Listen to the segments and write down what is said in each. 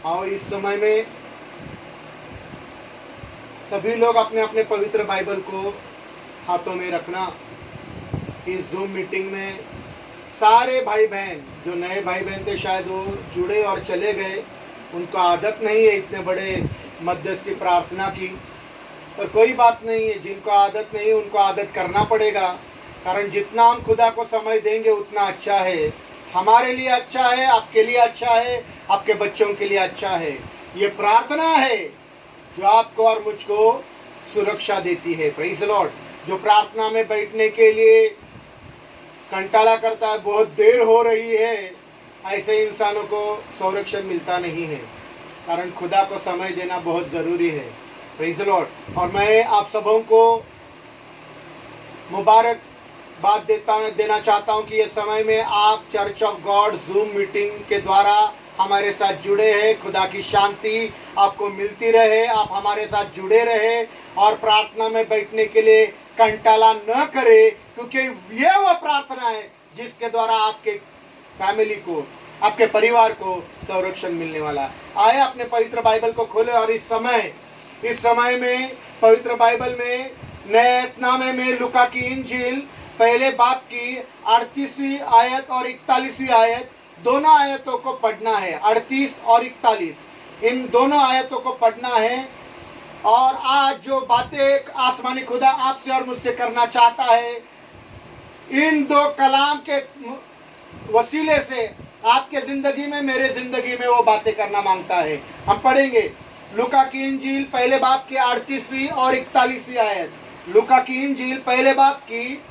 आओ इस समय में सभी लोग अपने अपने पवित्र बाइबल को हाथों में रखना। इस जूम मीटिंग में सारे भाई बहन, जो नए भाई बहन थे शायद वो जुड़े और चले गए, उनको आदत नहीं है इतने बड़े मध्यस्थ की प्रार्थना की, पर कोई बात नहीं है। जिनको आदत नहीं उनको आदत करना पड़ेगा, कारण जितना हम खुदा को समय देंगे उतना अच्छा है। हमारे लिए अच्छा है, आपके लिए अच्छा है, आपके बच्चों के लिए अच्छा है। ये प्रार्थना है जो आपको और मुझको सुरक्षा देती है। Praise the Lord. जो प्रार्थना में बैठने के लिए कंटाला करता है, बहुत देर हो रही है, ऐसे इंसानों को संरक्षण मिलता नहीं है, कारण खुदा को समय देना बहुत ज़रूरी है। Praise the Lord. और मैं आप सबों को मुबारकबाद देना चाहता हूं कि ये समय में आप church of God zoom meeting के द्वारा हमारे साथ जुड़े हैं। खुदा की शांति आपको मिलती रहे, आप हमारे साथ जुड़े रहे और प्रार्थना में बैठने के लिए कंटाला न करे, क्योंकि ये वो प्रार्थना है जिसके द्वारा आपके फैमिली को, आपके परिवार को संरक्षण मिलने वाला है। आए अपने पवित्र बाइबल को खोले और इस समय में पवित्र बाइबल में नए में लूका की इंजील पहले बाब की 38वीं आयत और 41वीं आयत, दोनों आयतों को पढ़ना है। 38 और 41 इन दोनों आयतों को पढ़ना है। और आज जो बातें आसमानी खुदा आपसे और मुझसे करना चाहता है, इन दो कलाम के वसीले से आपके जिंदगी में, मेरे जिंदगी में वो बातें करना मांगता है। हम पढ़ेंगे लूका की इंजील पहले बाब की 38वीं और 41वीं आयत। लूका की इंजील पहले बाब की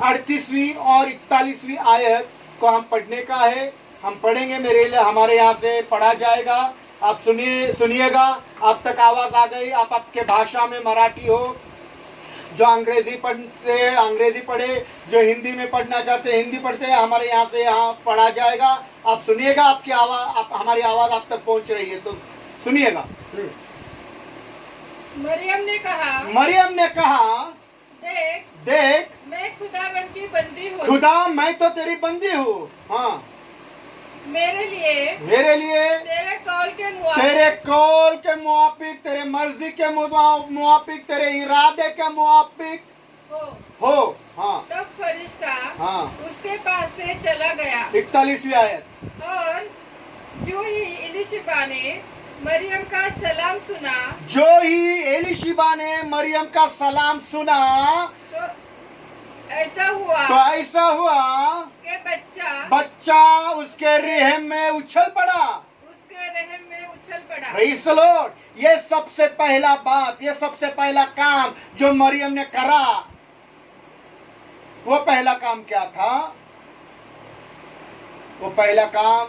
38वीं और 41वीं आयत को हम पढ़ने का है। हम पढ़ेंगे, हमारे यहाँ से पढ़ा जाएगा। आप सुनिएगा। आप तक आवाज आ गई, आप आपके भाषा में, मराठी हो, जो अंग्रेजी पढ़े, जो हिंदी में पढ़ना चाहते हैं हिंदी पढ़ते हैं। हमारे यहाँ से यहाँ पढ़ा जाएगा, आप सुनिएगा। आपकी आवाज, हमारी आवाज आप तक पहुँच रही है तो सुनिएगा। मरियम ने कहा, देख मैं खुदावन की बंदी हूँ। खुदा, मैं तो तेरी बंदी हूँ। हाँ, मेरे लिए तेरे कौल के मुआफिक, तेरे मर्जी के मुआफिक, तेरे इरादे के मुआफिक हो। हाँ। तब फरिश्ता उसके पास से चला गया। 41वीं आयत। और जो ही एलीशिबा ने मरियम का सलाम सुना, तो ऐसा हुआ कि बच्चा उसके रहम में उछल पड़ा। Praise the Lord. ये सबसे पहला बात, ये सबसे पहला काम जो मरियम ने करा, वो पहला काम क्या था? वो पहला काम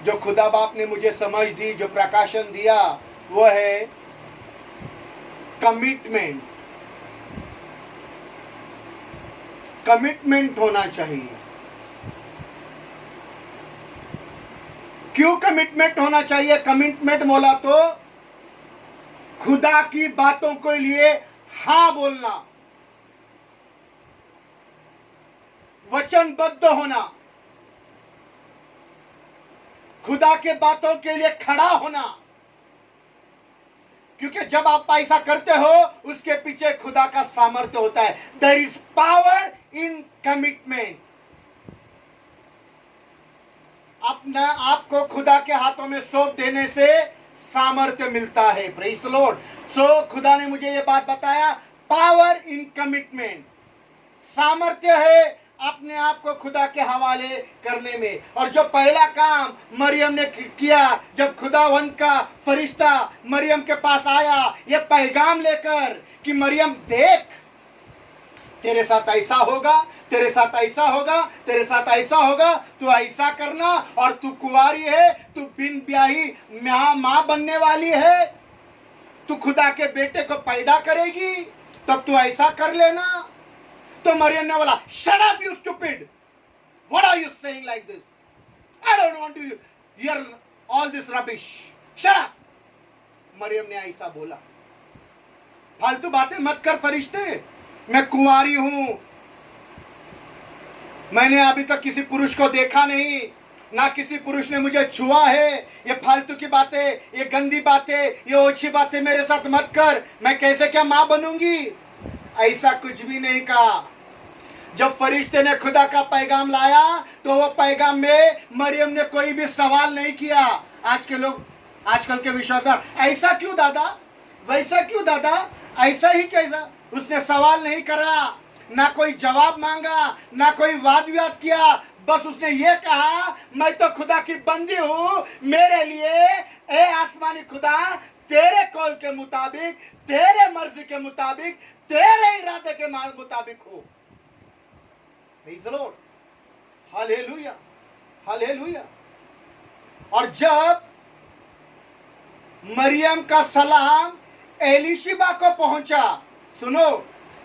जो खुदा बाप ने मुझे समझ दी, जो प्रकाशन दिया, वो है कमिटमेंट होना चाहिए। क्यों कमिटमेंट होना चाहिए? कमिटमेंट बोला तो खुदा की बातों के लिए हाँ बोलना, वचनबद्ध होना, खुदा के बातों के लिए खड़ा होना। क्योंकि जब आप ऐसा करते हो, उसके पीछे खुदा का सामर्थ्य होता है। There is power in commitment. अपना आपको खुदा के हाथों में सौंप देने से सामर्थ्य मिलता है। Praise the Lord. सो खुदा ने मुझे ये बात बताया, पावर इन कमिटमेंट, सामर्थ्य है अपने आप को खुदा के हवाले करने में। और जो पहला काम मरियम ने किया, जब खुदावंत का फरिश्ता मरियम के पास आया ये पैगाम लेकर कि मरियम देख, तेरे साथ ऐसा होगा, तेरे साथ ऐसा होगा, तेरे साथ ऐसा होगा, तू ऐसा करना, और तू कुंवारी है, तू बिन ब्याही माँ बनने वाली है, तू खुदा के बेटे को पैदा करेगी, तब तू ऐसा कर लेना। तो मरियम ने बोला, shut up you stupid, what are you saying like this, I don't want to hear all this rubbish, shut up। Maryam ने ऐसा बोला, फालतू बातें मत कर फरिश्ते, मैं कुंवारी हूं, मैंने अभी तक किसी पुरुष को देखा नहीं, ना किसी पुरुष ने मुझे छुआ है। ये फालतू की बातें, ये गंदी बातें, ये ओछी बातें मेरे साथ मत कर, मैं कैसे क्या मां बनूंगी, ऐसा कुछ भी नहीं कहा। जब फरिश्ते ने खुदा का पैगाम लाया तो वो पैगाम में मरियम ने कोई भी सवाल नहीं किया। आज के लोग, आजकल के विश्वासदार, ऐसा क्यों दादा, वैसा क्यों दादा, ऐसा ही कैसा, उसने सवाल नहीं करा, ना कोई जवाब मांगा, ना कोई वाद विवाद किया। बस उसने ये कहा, मैं तो खुदा की बंदी हूं, मेरे लिए ए आसमानी खुदा तेरे कौल के मुताबिक, तेरे मर्जी के मुताबिक, तेरे इरादे के मुताबिक हो। Praise the Lord. Hallelujah, hallelujah. और जब मरियम का सलाम एलिशिबा को पहुंचा, सुनो,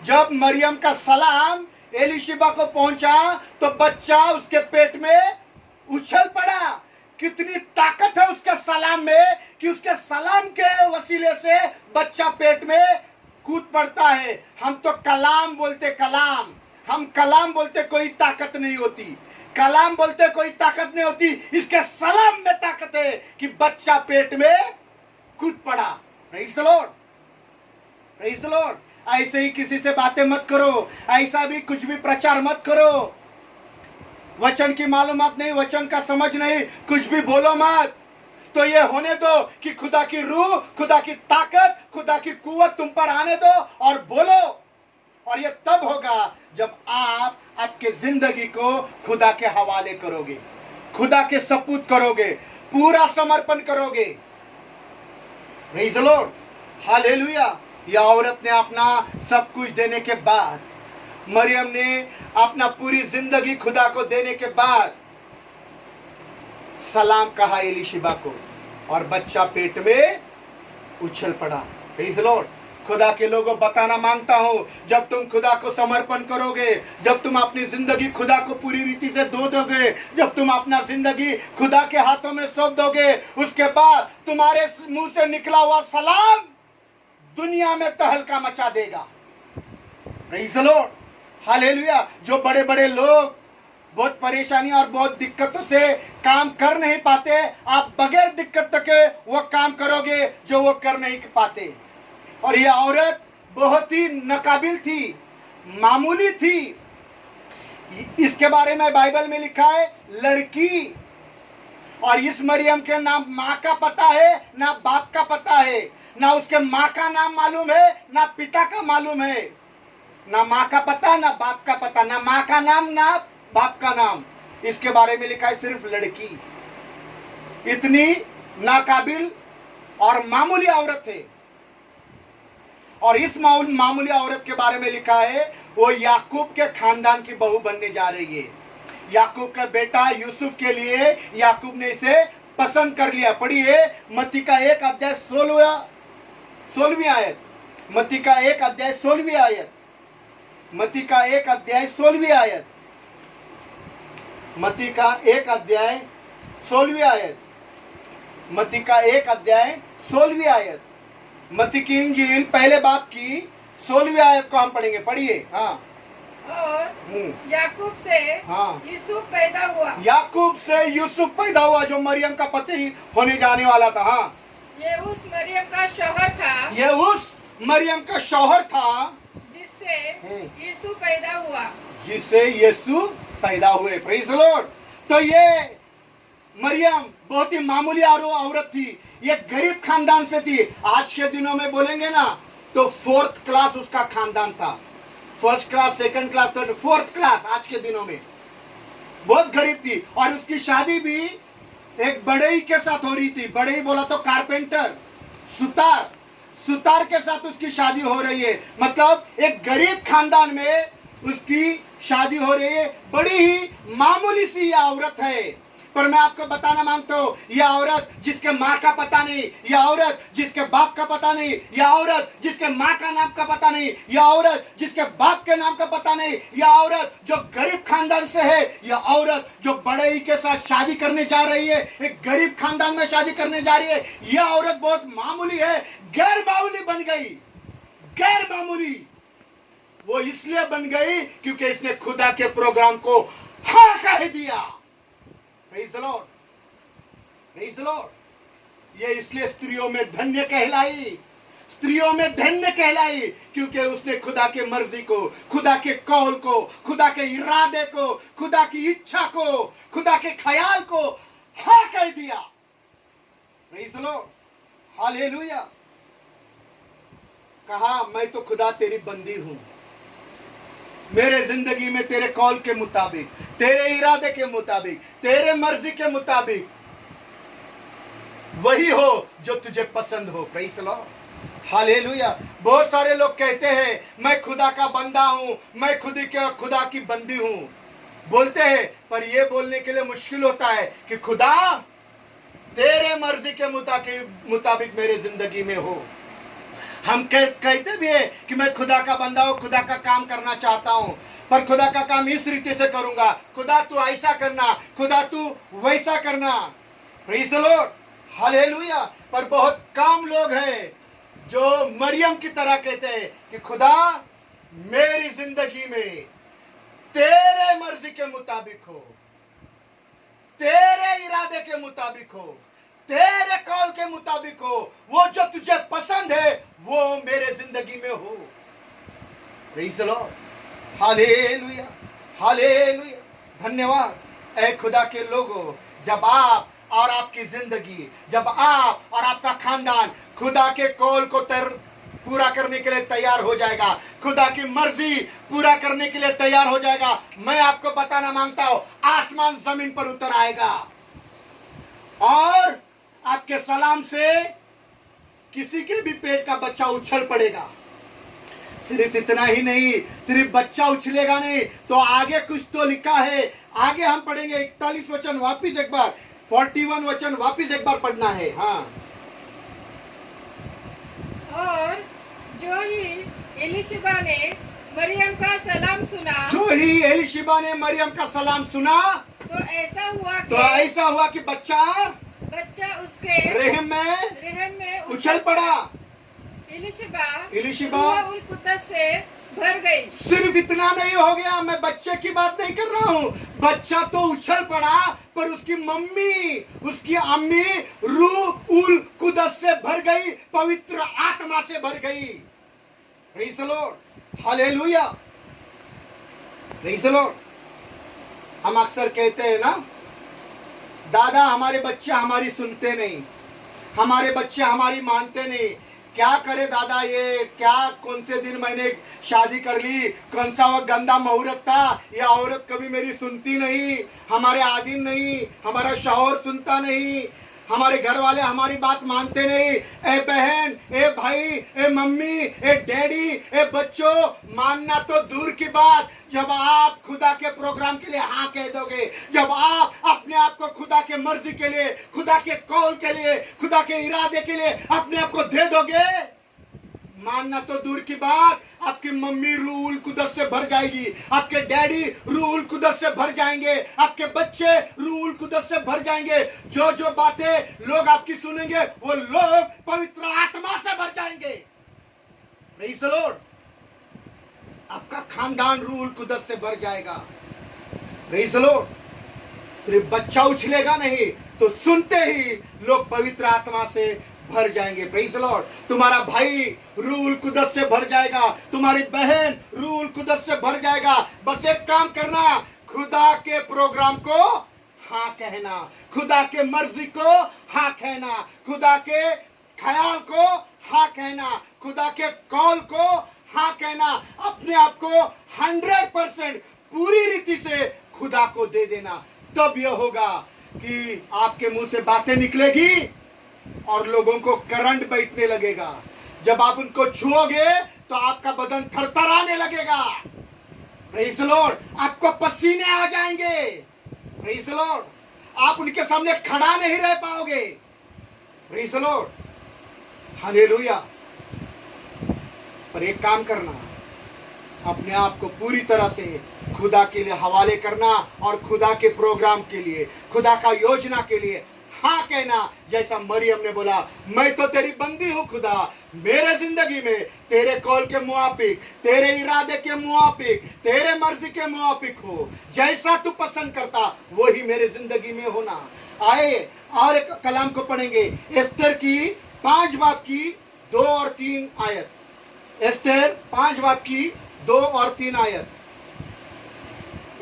जब मरियम का सलाम एलिशिबा को पहुंचा तो बच्चा उसके पेट में उछल पड़ा। कितनी ताकत है उसके सलाम में कि उसके सलाम के वसीले से बच्चा पेट में कूद पड़ता है। हम तो कलाम बोलते, कलाम, हम कलाम बोलते, कोई ताकत नहीं होती, कलाम बोलते कोई ताकत नहीं होती। इसके सलाम में ताकत है कि बच्चा पेट में कूद पड़ा। Praise the Lord, praise the Lord. ऐसे ही किसी से बातें मत करो, ऐसा भी कुछ भी प्रचार मत करो, वचन की मालूमात नहीं, वचन का समझ नहीं, कुछ भी बोलो मत। तो ये होने दो कि खुदा की रूह, खुदा की ताकत, खुदा की कुव्वत तुम पर आने दो और बोलो। और ये तब होगा जब आप आपके जिंदगी को खुदा के हवाले करोगे, खुदा के सपूत करोगे, पूरा समर्पण करोगे। Praise the Lord, hallelujah. यह औरत ने अपना सब कुछ देने के बाद, मरियम ने अपना पूरी जिंदगी खुदा को देने के बाद सलाम कहा एलिशिबा को और बच्चा पेट में उछल पड़ा। Praise the Lord. खुदा के लोगों, बताना मांगता हूं, जब तुम खुदा को समर्पण करोगे, जब तुम अपनी जिंदगी खुदा को पूरी रीति से दो दोगे, जब तुम अपना जिंदगी खुदा के हाथों में सौंप दोगे, उसके बाद तुम्हारे मुंह से निकला हुआ सलाम दुनिया में तहलका मचा देगा। Praise the Lord, hallelujah. जो बड़े बड़े लोग बहुत परेशानी और बहुत दिक्कतों से काम कर नहीं पाते, आप बगैर दिक्कत के वो काम करोगे जो वो कर नहीं पाते। और ये औरत बहुत ही नाकाबिल थी, मामूली थी। इसके बारे में बाइबल में लिखा है लड़की। और इस मरियम के नाम माँ का पता है, ना बाप का पता है, ना उसके माँ का नाम मालूम है, ना पिता का मालूम है, ना माँ का पता, ना बाप का पता, ना माँ का नाम, ना बाप का नाम। इसके बारे में लिखा है सिर्फ लड़की। इतनी नाकाबिल और मामूली औरत है। और इस मामूली औरत के बारे में लिखा है वो याकूब के खानदान की बहू बनने जा रही है। याकूब का बेटा यूसुफ के लिए याकूब ने इसे पसंद कर लिया। पढ़िए मत्ती का 1 अध्याय 16वीं आयत, मत्ती का 1 अध्याय 16वीं आयत, मत्ती का 1 अध्याय 16वीं आयत, मत्ती का 1 अध्याय 16वीं आयत, मत्ती का 1 अध्याय 16वीं आयत, मत्ती की इंजील पहले बाब की 16वीं आयत को हम पढ़ेंगे। पढ़िए। हाँ। और याकूब से हाँ, यूसुफ पैदा हुआ। याकूब से यूसुफ पैदा हुआ जो मरियम का पति होने जाने वाला था। हाँ, ये उस मरियम का शौहर था, ये उस मरियम का शौहर था जिससे यीशु पैदा हुआ, जिससे यीशु पैदा हुए। Praise the Lord. तो ये मरियम बहुत ही मामूली औरत थी, ये गरीब खानदान से थी। आज के दिनों में बोलेंगे ना तो 4th क्लास उसका खानदान था। 1st class, 2nd class, 3rd, 4th class आज के दिनों में। बहुत गरीब थी। और उसकी शादी भी एक बढ़ई के साथ हो रही थी। बढ़ई बोला तो कारपेंटर, सुतार, सुतार के साथ उसकी शादी हो रही है। मतलब एक गरीब खानदान में उसकी शादी हो रही है। बड़ी ही मामूली सी यह औरत है। पर मैं आपको बताना मांगता हूँ, यह औरत जिसके माँ का पता नहीं, यह औरत जिसके बाप का पता नहीं, यह औरत जिसके माँ का नाम का पता नहीं, यह औरत जिसके बाप के नाम का पता नहीं, यह औरत जो गरीब खानदान से है, यह औरत जो बड़ई के साथ शादी करने जा रही है, एक गरीब खानदान में शादी करने जा रही है। यह औरत बहुत मामूली है, गैर मामूली बन गई। गैर मामूली वो इसलिए बन गई क्योंकि इसने खुदा के प्रोग्राम को हाँ कह दिया। Praise the Lord, praise the Lord. ये इसलिए स्त्रियों में धन्य कहलाई, स्त्रियों में धन्य कहलाई, क्योंकि उसने खुदा के मर्जी को, खुदा के कौल को, खुदा के इरादे को, खुदा की इच्छा को, खुदा के ख्याल को हाँ कह दिया। Praise the Lord, hallelujah. कहा मैं तो खुदा तेरी बंदी हूं, मेरे जिंदगी में तेरे कौल के मुताबिक, तेरे इरादे के मुताबिक, तेरे मर्जी के मुताबिक वही हो जो तुझे पसंद हो। Praise the Lord, hallelujah. बहुत सारे लोग कहते हैं मैं खुदा का बंदा हूं, मैं खुदा की बंदी हूं, बोलते हैं, पर यह बोलने के लिए मुश्किल होता है कि खुदा तेरे मर्जी के मुताबिक मेरे जिंदगी में हो। हम कहते भी है कि मैं खुदा का बंदा हूं, खुदा का काम करना चाहता हूं, पर खुदा का काम इस रीति से करूंगा, खुदा तू ऐसा करना, खुदा तू वैसा करना। Praise the Lord, hallelujah. पर बहुत कम लोग हैं जो मरियम की तरह कहते हैं कि खुदा मेरी जिंदगी में तेरे मर्जी के मुताबिक हो, तेरे इरादे के मुताबिक हो, तेरे कॉल के मुताबिक हो, वो जो तुझे पसंद है वो मेरे जिंदगी में हो। Praise the Lord, hallelujah, hallelujah. धन्यवाद ऐ खुदा के लोगों, जब आप और आपकी जिंदगी, जब आप और आपका खानदान खुदा के कॉल को पूरा करने के लिए तैयार हो जाएगा, खुदा की मर्जी पूरा करने के लिए तैयार हो जाएगा, मैं आपको बताना मांगता हूं, आसमान जमीन पर उतर आएगा और आपके सलाम से किसी के भी पेट का बच्चा उछल पड़ेगा। सिर्फ इतना ही नहीं, सिर्फ बच्चा उछलेगा नहीं, तो आगे कुछ तो लिखा है। आगे हम पढ़ेंगे 41 वचन वापिस एक बार, 41 वचन वापिस एक बार पढ़ना है। हाँ, और जो ही एलिशिबा ने मरियम का सलाम सुना, जो ही एलिशिबा ने मरियम का सलाम सुना, तो ऐसा हुआ कि बच्चा उसके रहम में उछल पड़ा। एलिशिबा उल कुद्दस से भर गई। सिर्फ इतना नहीं हो गया, मैं बच्चे की बात नहीं कर रहा हूँ, बच्चा तो उछल पड़ा, पर उसकी मम्मी, उसकी अम्मी रूह उल कुद्दस से भर गई, पवित्र आत्मा से भर गई। Praise the Lord, hallelujah, praise the Lord. हम अक्सर कहते हैं ना, दादा हमारे बच्चे हमारी सुनते नहीं, हमारे बच्चे हमारी मानते नहीं, क्या करे दादा, ये क्या कौन से दिन मैंने शादी कर ली, कौन सा वो गंदा मुहूर्त था, ये औरत कभी मेरी सुनती नहीं, हमारे आदमी नहीं, हमारा शौहर सुनता नहीं, हमारे घर वाले हमारी बात मानते नहीं। ए बहन, ए भाई, ए मम्मी, ए डैडी, ए बच्चों, मानना तो दूर की बात, जब आप खुदा के प्रोग्राम के लिए हाँ कह दोगे, जब आप अपने आप को खुदा के मर्जी के लिए, खुदा के कौल के लिए, खुदा के इरादे के लिए अपने आप को दे दोगे, मानना तो दूर की बात, आपकी मम्मी रूह उल कुद्दस से भर जाएगी, आपके डैडी रूह उल कुद्दस से भर जाएंगे, आपके बच्चे रूह उल कुद्दस से भर जाएंगे। जो जो बातें लोग आपकी सुनेंगे वो लोग पवित्र आत्मा से भर जाएंगे। प्रेज़ द लॉर्ड, आपका खानदान रूह उल कुद्दस से भर जाएगा। प्रेज़ द लॉर्ड, सिर्फ बच्चा उछलेगा नहीं, तो सुनते ही लोग पवित्र आत्मा से भर जाएंगे। प्रेज़ द लॉर्ड, तुम्हारा भाई रूह उल कुद्दस से भर जाएगा, तुम्हारी बहन रूह उल कुद्दस से भर जाएगा। बस एक काम करना, खुदा के प्रोग्राम को हाँ कहना, खुदा के मर्जी को हाँ कहना, खुदा के ख्याल को हाँ कहना, खुदा के कॉल को हाँ कहना, अपने आप को 100% पूरी रीति से खुदा को दे देना। तब यह होगा कि आपके मुंह से बातें निकलेगी और लोगों को करंट बैठने लगेगा। जब आप उनको छुओगे तो आपका बदन थरथराने लगेगा। प्रेज़ द लॉर्ड, आपको पसीने आ जाएंगे। प्रेज़ द लॉर्ड, आप उनके सामने खड़ा नहीं रह पाओगे। Praise the Lord, hallelujah. पर एक काम करना, अपने आप को पूरी तरह से खुदा के लिए हवाले करना और खुदा के प्रोग्राम के लिए, खुदा का योजना के लिए हाँ कहना, जैसा मरियम ने बोला, मैं तो तेरी बंदी हूं खुदा, मेरे जिंदगी में तेरे कॉल के मुआफिक, तेरे इरादे के मुआफिक, तेरे मर्जी के मुआफिक हो, जैसा तू पसंद करता वही मेरे जिंदगी में होना। आए और एक कलाम को पढ़ेंगे, एस्तर की 5 बाब की 2 और 3 आयत। एस्तर 5 बाब की 2 और 3 आयत।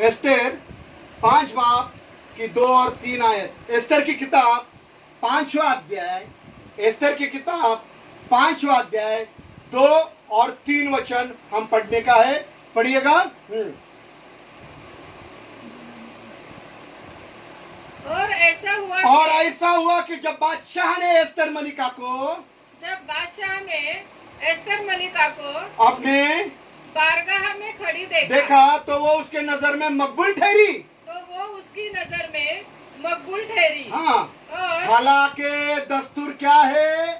एस्तर 5 बाब की 2 और 3 आयत। एस्तर की किताब 5वां अध्याय, एस्तर की किताब 5वां अध्याय 2 और 3 वचन हम पढ़ने का है। पढ़िएगा। और ऐसा हुआ कि जब बादशाह ने एस्तर मलिका को अपने बारगाह में खड़ी देखा तो वो उसके नजर में मकबूल ठहरी। हाँ, और हालांकि दस्तूर क्या है,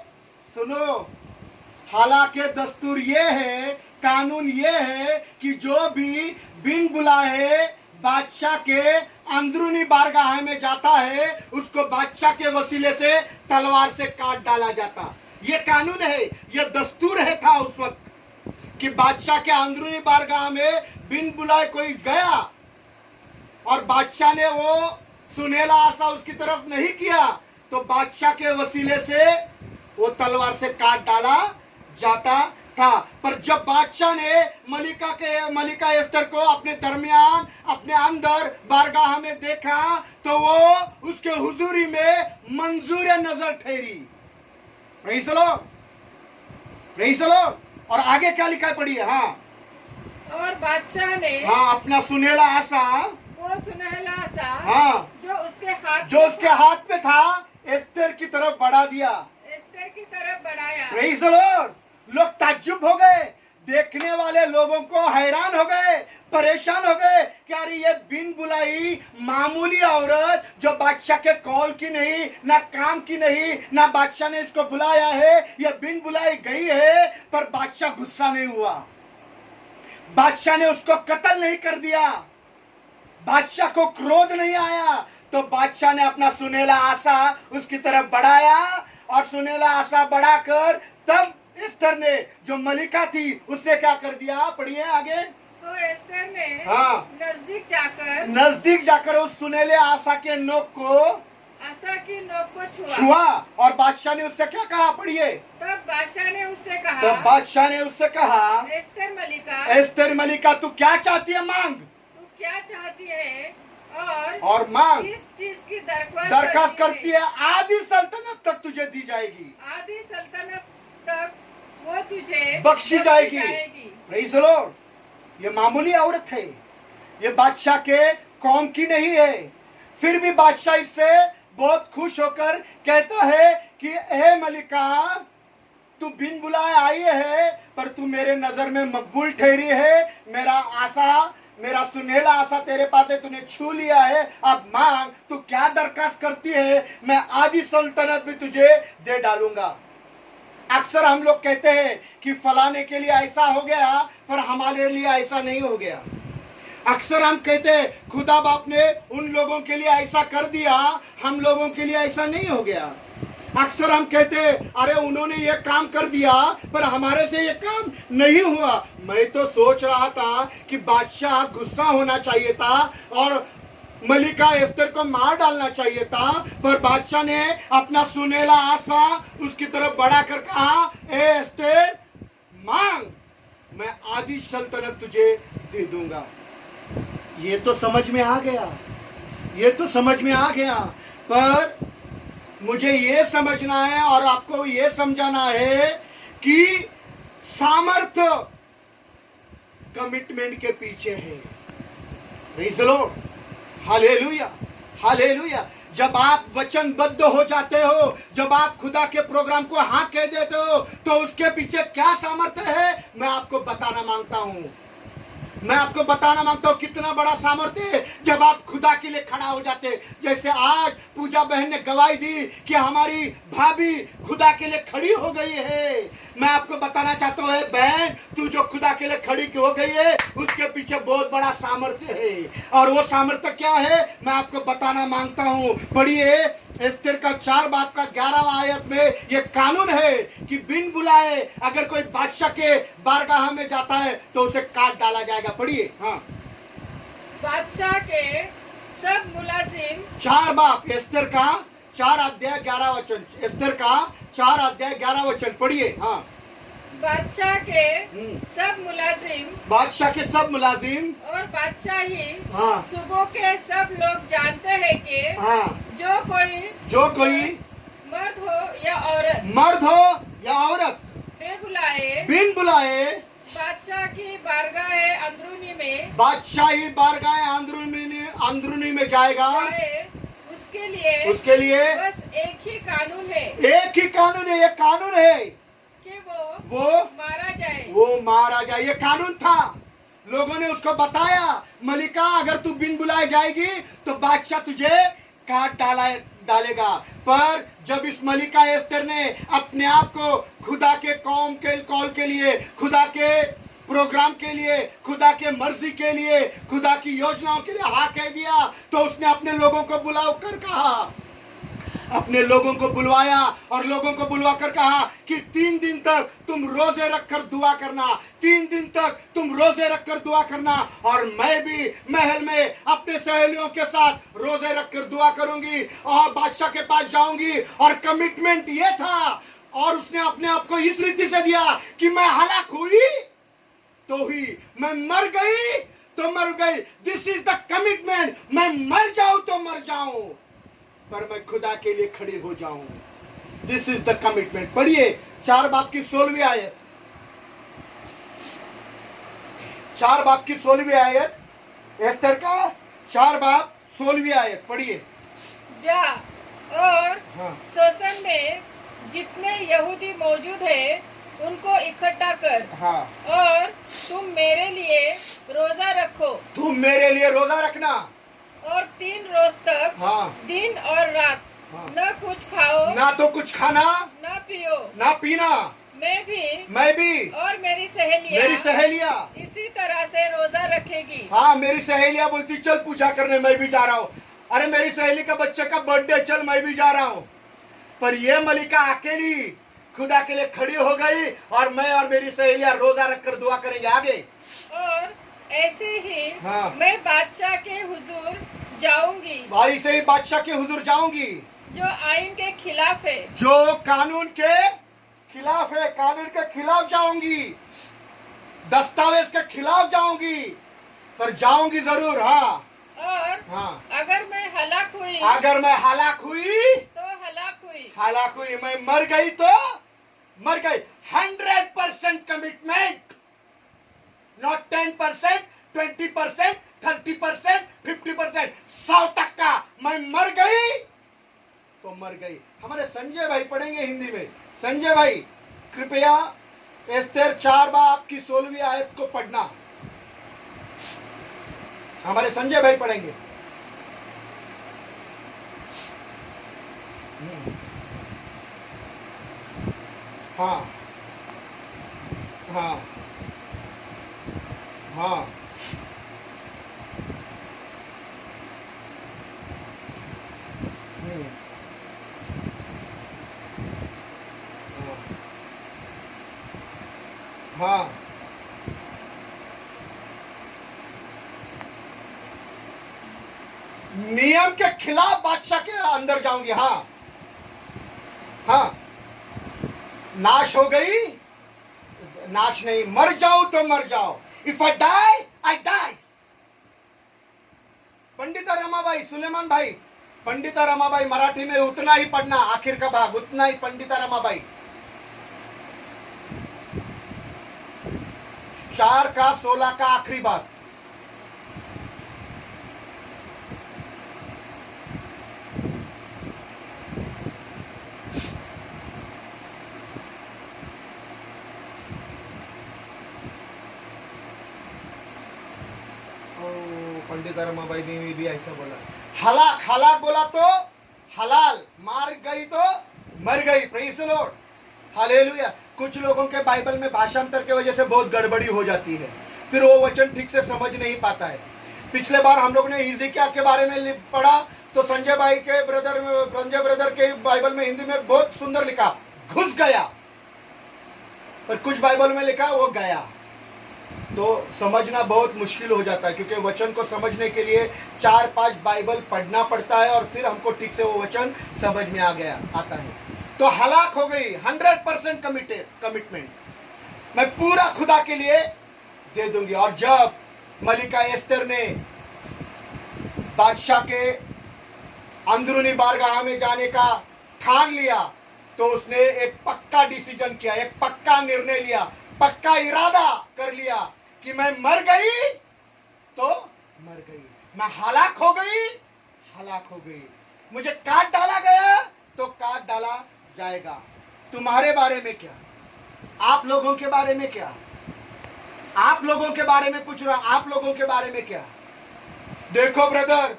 सुनो, हालांकि दस्तूर ये है, कानून ये है कि जो भी बिन बुलाए बादशाह के अंदरूनी बारगाह में जाता है उसको बादशाह के वसीले से तलवार से काट डाला जाता। ये कानून है, ये दस्तूर है था उस वक्त कि बादशाह के अंदरूनी बारगाह में बिन बुलाए कोई गया और बादशाह ने वो सुनहला आसा उसकी तरफ नहीं किया तो बादशाह के वसीले से वो तलवार से काट डाला जाता था। पर जब बादशाह ने मलिका एस्तर को अपने दरमियान, अपने अंदर बारगाह में देखा तो वो उसके हुजूरी में मंजूर नजर ठहरी। Praise the Lord, praise the Lord. और आगे क्या लिखा है, पढ़िए। हाँ, और बादशाह ने अपना सुनहला आसा, हाँ, जो उसके हाथ में था एस्तर की तरफ बढ़ा दिया, बढ़ाया। Praise the Lord. लोग ताज्जुब हो गए, देखने वाले लोगों को हैरान हो गए, परेशान हो गए कि अरे ये बिन बुलाई मामूली औरत जो बादशाह के कॉल की नहीं, ना काम की नहीं, ना बादशाह ने इसको बुलाया है, ये बिन बुलाई गई है। पर बादशाह गुस्सा नहीं हुआ, बादशाह ने उसको कत्ल नहीं कर दिया, बादशाह को क्रोध नहीं आया। तो बादशाह ने अपना सुनहला आसा उसकी तरफ बढ़ाया और सुनहला आसा बढ़ाकर तब एस्तर ने जो मलिका थी उसने क्या कर दिया, पढ़िए आगे। सो एस्तर ने हाँ, नजदीक जाकर उस सुनहले आसा के नोक को छुआ और बादशाह ने उससे क्या कहा, पढ़िए। तब बादशाह ने उससे कहा, एस्तर मलिका तू क्या चाहती है, मांग, तू क्या चाहती है और मांग। किस चीज की दरखास्त करती है, आधी सल्तनत तक तुझे दी जाएगी, आधी सल्तनत तक वो तुझे बख्शी जाएगी। Praise the Lord. ये मामूली औरत है, ये बादशाह के कौम की नहीं है, फिर भी बादशाह इससे बहुत खुश होकर कहता है कि ए मलिका, तू बिन बुलाए आई है पर तू मेरे नजर में मकबूल ठहरी है। मेरा आशा, मेरा सुनहला आशा तेरे पास है, तूने छू लिया है, अब मांग, तू क्या दरखास्त करती है, मैं आधी सल्तनत भी तुझे दे डालूंगा। अक्सर हम लोग कहते हैं कि फलाने के लिए ऐसा हो गया पर हमारे लिए ऐसा नहीं हो गया। अक्सर हम कहते हैं खुदा बाप ने उन लोगों के लिए ऐसा कर दिया, हम लोगों के लिए ऐसा नहीं हो गया। अक्सर हम कहते हैं अरे उन्होंने ये काम कर दिया पर हमारे से ये काम नहीं हुआ। मैं तो सोच रहा था कि बादशाह गुस्सा होना चाहिए था और मलिका एस्तर को मार डालना चाहिए था, पर बादशाह ने अपना सुनहला आसा उसकी तरफ बढ़ाकर कहा, ए एस्तर मांग, मैं आधी सल्तनत तुझे दे दूंगा। ये तो समझ में आ गया, ये तो समझ में आ गया, पर मुझे ये समझना है और आपको ये समझाना है कि सामर्थ्य कमिटमेंट के पीछे है। Praise the Lord, hallelujah, hallelujah. जब आप वचनबद्ध हो जाते हो, जब आप खुदा के प्रोग्राम को हाँ कह देते हो तो उसके पीछे क्या सामर्थ्य है मैं आपको बताना मांगता हूं। मैं आपको बताना मांगता हूँ कितना बड़ा सामर्थ्य है जब आप खुदा के लिए खड़ा हो जाते हैं। जैसे आज पूजा बहन ने गवाही दी कि हमारी भाभी खुदा के लिए खड़ी हो गई है। मैं आपको बताना चाहता हूँ बहन, तू जो खुदा के लिए खड़ी हो गई है उसके पीछे बहुत बड़ा सामर्थ्य है। और वो सामर्थ्य क्या है मैं आपको बताना मांगता हूँ। पढ़िए एस्तेर का 4 बाब का 11वां आयत में ये कानून है कि बिन बुलाए अगर कोई बादशाह के बारगाह में जाता है तो उसे काट डाला जाएगा। पढ़िए। हाँ, बादशाह के सब मुलाजिम 4 बाब एस्तेर का 4 अध्याय 11 वचन, एस्तेर का 4 अध्याय 11 वचन पढ़िए। हाँ, बादशाह के सब मुलाजिम बादशाह के सब मुलाजिम और बादशाही हाँ सुबह के सब लोग जानते हैं कि हाँ जो कोई मर्द हो या औरत बिन बुलाए बादशाह की बारगाह बादशाही बारगाह अंदरूनी में जाएगा, जाए, उसके लिए बस एक ही कानून है एक ही कानून है। ये कानून है कि वो मारा जाए। ये कानून था। लोगों ने उसको बताया, मलिका अगर तू बिन बुलाए जाएगी तो बादशाह तुझे काट डालेगा। पर जब इस मलिका एस्तेर ने अपने आप को खुदा के कौम के कॉल के लिए, खुदा के प्रोग्राम के लिए, खुदा के मर्जी के लिए, खुदा की योजनाओं के लिए हाँ कह दिया, तो उसने अपने लोगों को बुलाओ कर कहा, अपने लोगों को बुलवाया और लोगों को बुलवा कर कहा कि 3 दिन तक तुम रोजे रखकर दुआ करना, 3 दिन तक तुम रोजे रखकर दुआ करना, और मैं भी महल में अपने सहेलियों के साथ रोजे रखकर दुआ करूंगी और बादशाह के पास जाऊंगी। और कमिटमेंट ये था, और उसने अपने आप को इस रीति से दिया कि मैं हलाक हुई तो हुई, मैं मर गई तो मर गई। This is the commitment. मैं मर जाऊं तो मर जाऊं, पर मैं खुदा के लिए खड़ी हो जाऊं। This is the commitment. पढ़िए 4 बाब की 16वीं आयत, 4 बाब की 16वीं आयत, एस्तेर का 4 बाब 16वीं आयत पढ़िए। जा और हाँ। शोषण में जितने यहूदी मौजूद है उनको इकट्ठा कर। हाँ। और तुम मेरे लिए रोजा रखो। तुम मेरे लिए रोजा रखना और 3 रोज तक हाँ। दिन और रात हाँ। न कुछ खाओ, ना तो कुछ खाना, न पियो, ना पीना। मैं भी और मेरी सहेलियां इसी तरह से रोजा रखेगी। हाँ, मेरी सहेलियां बोलती चल पूजा करने, मैं भी जा रहा हूँ। अरे मेरी सहेली का बच्चे का बर्थडे, चल मैं भी जा रहा हूँ। पर ये मलिका अकेली खुदा के लिए खड़ी हो गई और मैं और मेरी सहेलियां रोजा रखकर दुआ करेंगे। आगे। और ऐसे ही हाँ। मैं बादशाह के हुजूर जाऊंगी, भाई से ही बादशाह के हुजूर जाऊंगी, जो आईन के खिलाफ है, जो कानून के खिलाफ है, कानून के खिलाफ जाऊंगी, दस्तावेज के खिलाफ जाऊंगी, पर जाऊंगी जरूर। हाँ। और हाँ। अगर मैं हलाक हुई मैं मर गई तो मर गई। 100% कमिटमेंट, नॉट 10%, 20%, 30%, 50%, 100% मैं मर गई तो मर गई। हमारे संजय भाई पढ़ेंगे हिंदी में। संजय भाई कृपया एस्तेर 4 बाब की 16वीं आयत को पढ़ना। हमारे संजय भाई पढ़ेंगे। हाँ हाँ हाँ हाँ। नियम के खिलाफ बादशाह के अंदर जाऊंगी। हाँ हाँ। नाश हो गई, नाश नहीं, मर जाऊं तो मर जाओ। If I die I die. Pandita Ramabai, Suleman भाई, पंडिता रमाबाई मराठी में उतना ही पढ़ना, आखिर का भाग उतना ही। पंडिता रमाबाई 4 का 16 का आखिरी बात। पंडित रमाबाई ने भी ऐसा बोला। हलाक, हलाक बोला तो हलाल, मार गई तो मर गई। Praise the Lord, hallelujah. कुछ लोगों के बाइबल में भाषांतर की वजह से बहुत गड़बड़ी हो जाती है, फिर वो वचन ठीक से समझ नहीं पाता है। पिछले बार हम लोग ने हिजकिय्याह के बारे में पढ़ा तो संजय ब्रदर के बाइबल में हिंदी में बहुत सुंदर लिखा, घुस गया, पर कुछ बाइबल में लिखा वो गया। तो समझना बहुत मुश्किल हो जाता है, क्योंकि वचन को समझने के लिए 4-5 बाइबल पढ़ना पड़ता है और फिर हमको ठीक से वो वचन समझ में आता है। तो हलाक हो गई, 100% कमिटमेंट, मैं पूरा खुदा के लिए दे दूंगी। और जब मलिका एस्तर ने बादशाह के अंदरूनी बारगाह में जाने का ठान लिया, तो उसने एक पक्का डिसीजन किया, एक पक्का निर्णय लिया, पक्का इरादा कर लिया कि मैं मर गई तो मर गई, मैं हलाक हो गई, हलाक हो गई, मुझे काट डाला गया तो काट डाला जाएगा। तुम्हारे बारे में क्या, आप लोगों के बारे में क्या, आप लोगों के बारे में पूछ रहा, आप लोगों के बारे में क्या। देखो ब्रदर,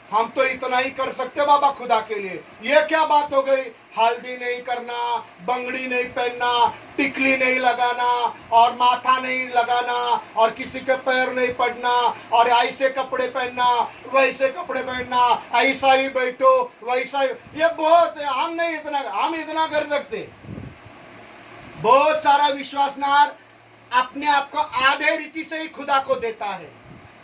हम तो इतना ही कर सकते बाबा खुदा के लिए। ये क्या बात हो गई, हल्दी नहीं करना, बंगड़ी नहीं पहनना, टिकली नहीं लगाना और माथा नहीं लगाना और किसी के पैर नहीं पड़ना और ऐसे कपड़े पहनना, वैसे कपड़े पहनना, ऐसा ही बैठो, वैसा ही। ये बहुत है, हम इतना कर सकते। बहुत सारा विश्वासनार अपने आप को आधे रीति से ही खुदा को देता है,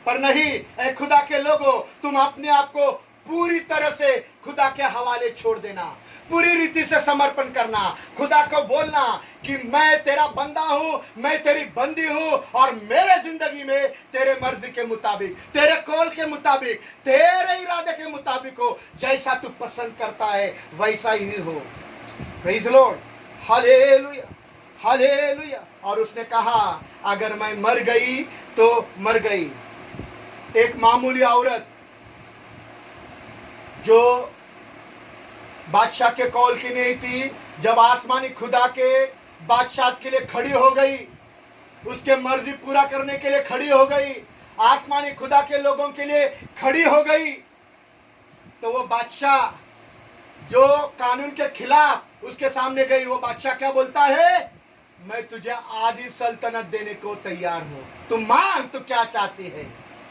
पर नहीं, ऐ खुदा के लोगों, तुम अपने आप को पूरी तरह से खुदा के हवाले छोड़ देना, पूरी रीति से समर्पण करना, खुदा को बोलना कि मैं तेरा बंदा हूं, मैं तेरी बंदी हूं और मेरे जिंदगी में तेरे मर्जी के मुताबिक, तेरे कॉल के मुताबिक, तेरे इरादे के मुताबिक हो, जैसा तू पसंद करता है वैसा ही हो। Praise the Lord, hallelujah, hallelujah. और उसने कहा अगर मैं मर गई तो मर गई। एक मामूली औरत जो बादशाह के कॉल की नहीं थी, जब आसमानी खुदा के बादशाह के लिए खड़ी हो गई, उसके मर्जी पूरा करने के लिए खड़ी हो गई, आसमानी खुदा के लोगों के लिए खड़ी हो गई, तो वो बादशाह जो कानून के खिलाफ उसके सामने गई, वो बादशाह क्या बोलता है, मैं तुझे आधी सल्तनत देने को तैयार हूं, तुम मांग, तो क्या चाहती है।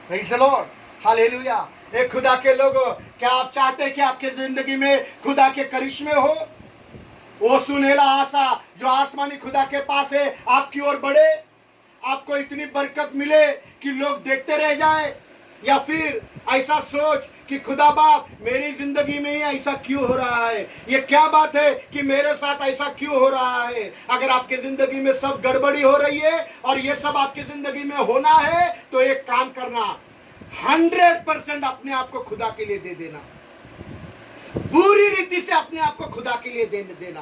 Praise the Lord, hallelujah. एक खुदा के लोगों, क्या आप चाहते हैं कि आपके जिंदगी में खुदा के करिश्मे हो, वो सुनहला आशा जो आसमानी खुदा के पास है आपकी ओर बढ़े, आपको इतनी बरकत मिले कि लोग देखते रह जाए, या फिर ऐसा सोच कि खुदा बाप मेरी जिंदगी में ही ऐसा क्यों हो रहा है, ये क्या बात है कि मेरे साथ ऐसा क्यों हो रहा है। अगर आपके जिंदगी में सब गड़बड़ी हो रही है और ये सब आपकी जिंदगी में होना है, तो एक काम करना, 100% अपने आप को खुदा के लिए दे देना, पूरी रीति से अपने आप को खुदा के लिए दे देना।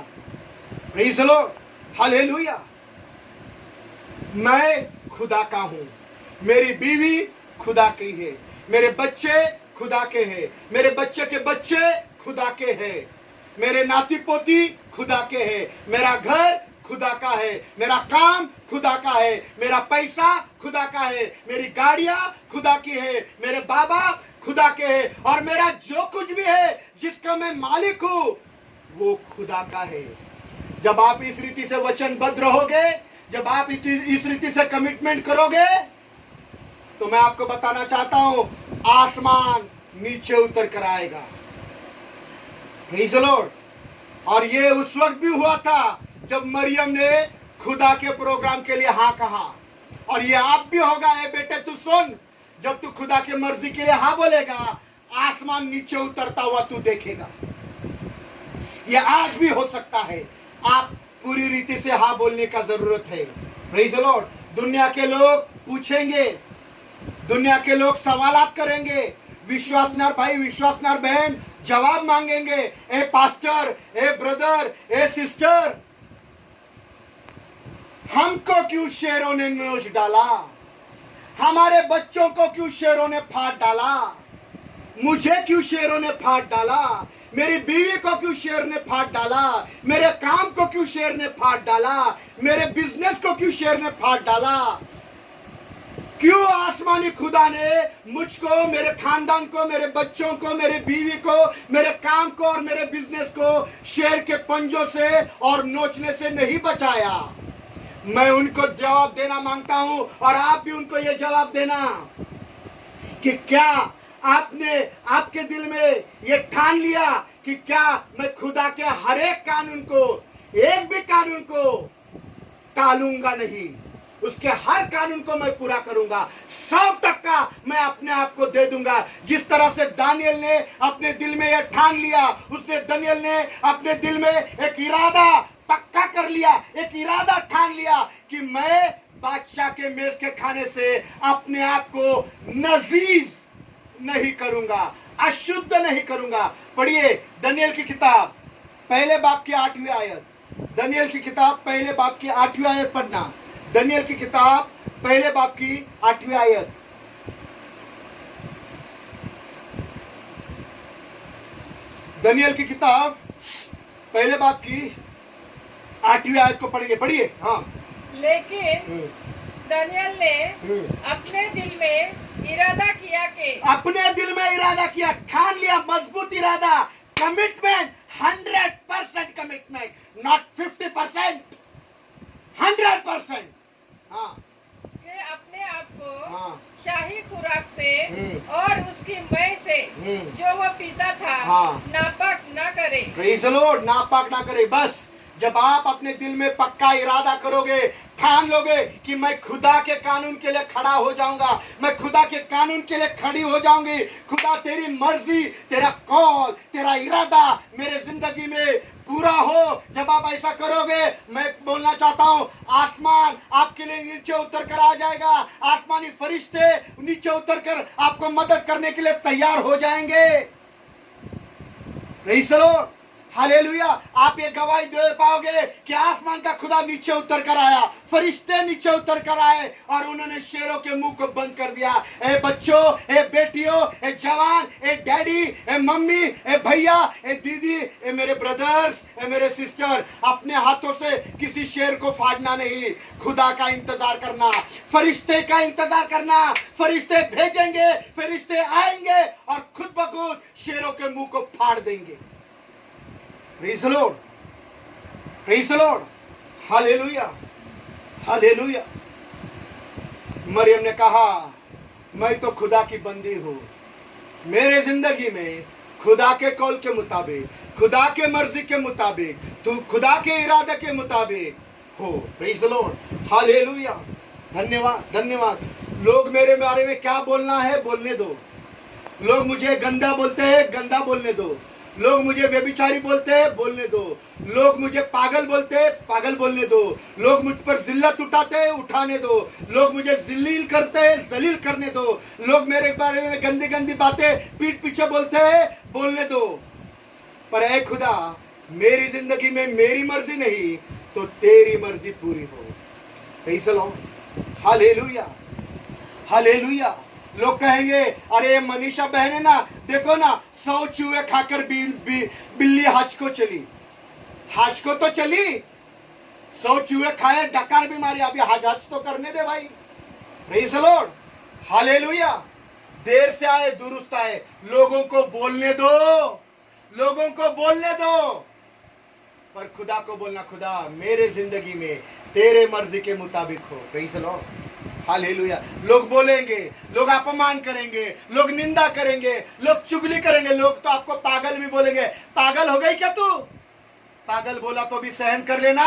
Praise the Lord, hallelujah. मैं खुदा का हूं, मेरी बीवी खुदा की है, मेरे बच्चे खुदा के हैं, मेरे बच्चे के बच्चे खुदा के हैं, मेरे नाती पोती खुदा के हैं, मेरा घर खुदा का है, मेरा काम खुदा का है, मेरा पैसा खुदा का है, मेरी गाड़ियां खुदा की है, मेरे बाबा खुदा के हैं, और मेरा जो कुछ भी है जिसका मैं मालिक हूं वो खुदा का है। जब आप इस रीति से वचनबद्ध रहोगे, जब आप इस रीति से कमिटमेंट करोगे, तो मैं आपको बताना चाहता हूं, आसमान नीचे उतर कर आएगा। Praise the Lord. और ये उस वक्त भी हुआ था जब मरियम ने खुदा के प्रोग्राम के लिए हाँ कहा, और ये आप भी होगा। ए बेटे तू सुन, जब तू खुदा के मर्जी के लिए हाँ बोलेगा, आसमान नीचे उतरता हुआ तू देखेगा। ये आज भी हो सकता है, आप पूरी रीति से हाँ बोलने का जरूरत है। Praise the Lord. दुनिया के लोग पूछेंगे, दुनिया के लोग सवालात करेंगे, विश्वासनार भाई विश्वासनार बहन जवाब मांगेंगे, ए पास्टर, ए ब्रदर, ए सिस्टर, हमको क्यों शेरों ने नोच डाला, हमारे बच्चों को क्यों शेरों ने फाड़ डाला, मुझे क्यों शेरों ने फाड़ डाला, मेरी बीवी को क्यों शेर ने फाड़ डाला, मेरे काम को क्यों शेर ने फाड़ डाला, मेरे बिजनेस को क्यों शेर ने फाड़ डाला, क्यों आसमानी खुदा ने मुझको, मेरे खानदान को, मेरे बच्चों को, मेरे बीवी को, मेरे काम को और मेरे बिजनेस को शेर के पंजों से और नोचने से नहीं बचाया? मैं उनको जवाब देना मांगता हूं और आप भी उनको ये जवाब देना कि क्या आपने आपके दिल में ये ठान लिया कि क्या मैं खुदा के हर एक कानून को, एक भी कानून को टालूंगा नहीं, उसके हर कानून को मैं पूरा करूंगा, 100% मैं अपने आप को दे दूंगा। जिस तरह से दानियल ने अपने दिल में यह ठान लिया, उसने दानियल ने अपने दिल में एक इरादा पक्का कर लिया, एक इरादा ठान लिया कि मैं बादशाह के मेज के खाने से अपने आप को नजीज नहीं करूंगा, अशुद्ध नहीं करूंगा। पढ़िए दानियल की किताब पहले बाब की 8वीं आयत, दानियल की किताब पहले बाब की 8वीं आयत पढ़ना। दानियल की किताब पहले बाब की 8वीं आयत। दानियल की किताब पहले बाब की 8वीं आयत को पढ़ेंगे। पढ़िए। हाँ। लेकिन दानियल ने अपने दिल में इरादा किया कि, अपने दिल में इरादा किया, ठान लिया, मजबूत इरादा, कमिटमेंट, 100% कमिटमेंट, नॉट 50%, 100%। हाँ, कि अपने आप को हाँ, शाही खुराक से और उसकी मय से जो वो पीता था हाँ, नापाक ना करे। प्रेज़ द लॉर्ड, नापाक ना करे। बस जब आप अपने दिल में पक्का इरादा करोगे, ठान लोगे कि मैं खुदा के कानून के लिए खड़ा हो जाऊंगा, मैं खुदा के कानून के लिए खड़ी हो जाऊंगी, खुदा तेरी मर्जी, तेरा कॉल, तेरा इरादा मेरे जिंदगी में पूरा हो। जब आप ऐसा करोगे, मैं बोलना चाहता हूं, आसमान आपके लिए नीचे उतर कर आ जाएगा, आसमानी फरिश्ते नीचे उतर कर आपको मदद करने के लिए तैयार हो जाएंगे। Praise the Lord, hallelujah. आप ये गवाही दे पाओगे कि आसमान का खुदा नीचे उतर कर आया, फरिश्ते नीचे उतर कर आए और उन्होंने शेरों के मुंह को बंद कर दिया। ए बच्चों, ए बेटियों, ए जवान, ए डैडी, ए मम्मी, ए भैया, ए दीदी, ए मेरे ब्रदर्स, ए मेरे सिस्टर, अपने हाथों से किसी शेर को फाड़ना नहीं, खुदा का इंतजार करना, फरिश्ते का इंतजार करना। फरिश्ते भेजेंगे, फरिश्ते आएंगे और खुद ब खुद शेरों के मुंह को फाड़ देंगे। Praise the Lord, praise the Lord, hallelujah, hallelujah. Mariam ने कहा, मैं तो खुदा की बंदी हूं, मेरे जिंदगी में खुदा के कौल के मुताबिक, खुदा के मर्जी के मुताबिक, तू खुदा के इरादे के मुताबिक हो। Praise the Lord, hallelujah. धन्यवाद, धन्यवाद। लोग मेरे बारे में क्या बोलना है बोलने दो, लोग मुझे गंदा बोलते हैं, गंदा बोलने दो, लोग मुझे व्यभिचारी बोलते हैं, बोलने दो, लोग मुझे पागल बोलते हैं, पागल बोलने दो, लोग मुझ पर जिल्लत उठाते हैं, उठाने दो, लोग मुझे जिल्लील करते हैं, जलील करने दो, लोग मेरे बारे में गंदी गंदी बातें पीठ पीछे बोलते हैं, बोलने दो। पर ऐ खुदा, मेरी जिंदगी में मेरी मर्जी नहीं तो तेरी मर्जी पूरी हो। Praise the Lord, hallelujah, hallelujah. लोग कहेंगे, अरे मनीषा बहन है ना, देखो ना, 100 चूहे खाकर बिल्ली हज को चली, हज को तो चली, 100 चूहे खाए, डकार भी मारी, अभी हज तो करने दे भाई। Praise the Lord, hallelujah. देर से आए दुरुस्त आए, लोगों को बोलने दो, लोगों को बोलने दो, पर खुदा को बोलना, खुदा मेरे जिंदगी में तेरे मर्जी के मुताबिक हो। Praise the Lord, hallelujah. लोग बोलेंगे, लोग अपमान करेंगे, लोग निंदा करेंगे, लोग चुगली करेंगे, लोग तो आपको पागल भी बोलेंगे। पागल हो गई क्या तू? पागल बोला तो भी सहन कर लेना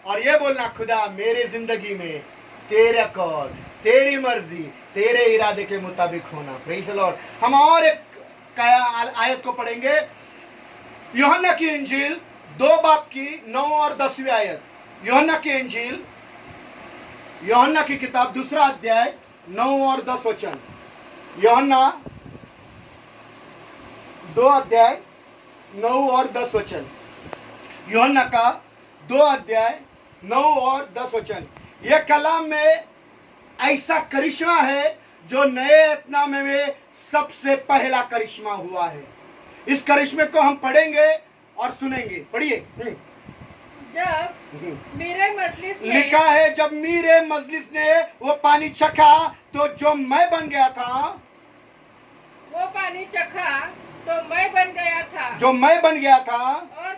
और ये बोलना, खुदा मेरे जिंदगी में तेरा कॉल, तेरी मर्जी, तेरे इरादे के मुताबिक होना। Praise the Lord. हम और एक आयत को पढ़ेंगे, यूहन्ना की इंजील 2 बाब की 9 और 10वीं आयत। यूहन्ना की इंजील, यूहन्ना की किताब 2 अध्याय 9 और 10 वचन। यूहन्ना 2 अध्याय 9 और 10 वचन। यूहन्ना का 2 अध्याय 9 और 10 वचन। यह कलाम में ऐसा करिश्मा है जो नए एतनामे में सबसे पहला करिश्मा हुआ है। इस करिश्मे को हम पढ़ेंगे और सुनेंगे। पढ़िए। जब मेरे मजलिस ने लिखा है जब मेरे मजलिस ने वो पानी चखा तो जो मैं बन गया था, वो पानी चखा तो मैं बन गया था जो मैं बन गया था और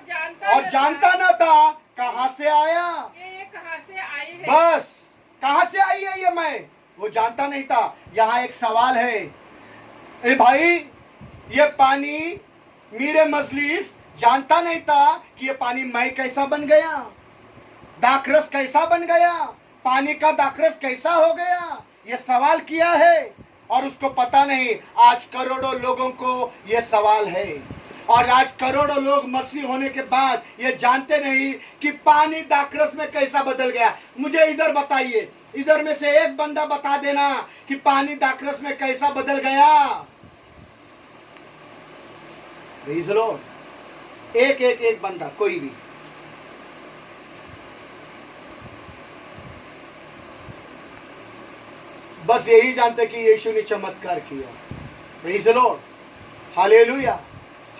और जानता न था कहां से आया। ये कहां से आई है। बस कहां से आई है ये मैं, वो जानता नहीं था। यहाँ एक सवाल है, ए भाई ये पानी मेरे मजलिस जानता नहीं था कि ये पानी मैं कैसा बन गया, दाखरस कैसा बन गया, पानी का दाखरस कैसा हो गया, ये सवाल किया है और उसको पता नहीं। आज करोड़ों लोगों को ये सवाल है और आज करोड़ों लोग मसीह होने के बाद ये जानते नहीं कि पानी दाखरस में कैसा बदल गया। मुझे इधर बताइए, इधर में से एक बंदा बता देना कि पानी दाखरस में कैसा बदल गया। Praise the Lord. एक बंदा, कोई भी। बस यही जानते कि यीशु ने चमत्कार किया। Praise the Lord, hallelujah,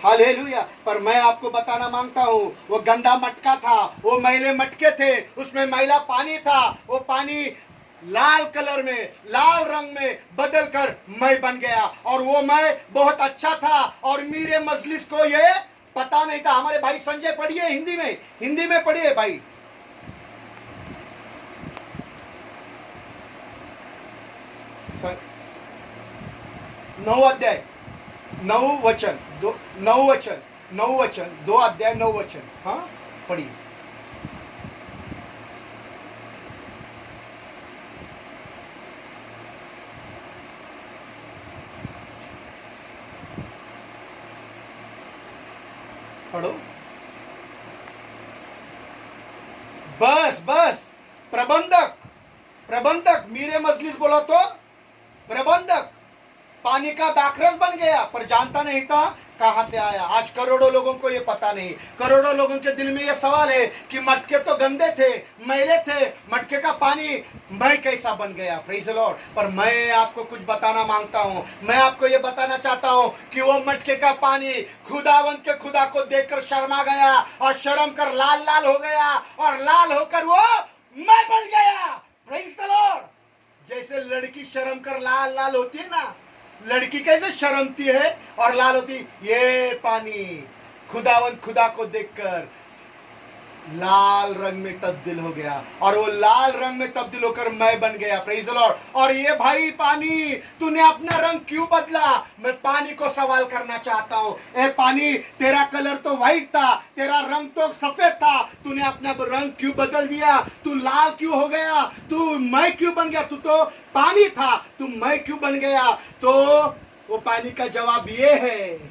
hallelujah. पर मैं आपको बताना मांगता हूं, वो गंदा मटका था, वो मैले मटके थे, उसमें मैला पानी था, वो पानी लाल कलर में, लाल रंग में बदल कर मैं बन गया और वो मैं बहुत अच्छा था और मेरे मजलिस को ये पता नहीं था। हमारे भाई संजय पढ़िए हिंदी में पढ़िए भाई। नौ अध्याय 9 वचन 9 वचन 2 अध्याय 9 वचन। हाँ पढ़िए। पढ़ो। बस प्रबंधक मेरे मजलिस बोला तो प्रबंधक पानी का दाखरस बन गया, पर जानता नहीं था कहां से आया। आज करोड़ों लोगों को ये पता नहीं। करोड़ों लोगों के दिल में ये सवाल है कि मटके तो गंदे थे, मैले थे, मटके का पानी मैं कैसा बन गया। Praise the Lord. पर मैं आपको कुछ बताना मांगता हूं, मैं आपको ये बताना चाहता हूं कि वो मटके का पानी खुदावंत के खुदा को देखकर शर्मा गया और शर्म कर लाल लाल हो गया और लाल होकर वो मैं बन गया। Praise the Lord. जैसे लड़की शर्म कर लाल लाल होती है ना, लड़की कैसे शर्मती है और लाल होती, ये पानी खुदावंत खुदा को देखकर लाल रंग में तब्दील हो गया और वो लाल रंग में तब्दील होकर मैं बन गया। Praise the Lord. और ये भाई पानी तूने अपना रंग क्यों बदला? मैं पानी को सवाल करना चाहता हूँ। ए पानी, तेरा कलर तो व्हाइट था, तेरा रंग तो सफेद था, तूने अपना रंग क्यों बदल दिया? तू लाल क्यों हो गया? तू मैं क्यों बन गया? तू तो पानी था, तू मैं क्यों बन गया? तो वो पानी का जवाब ये है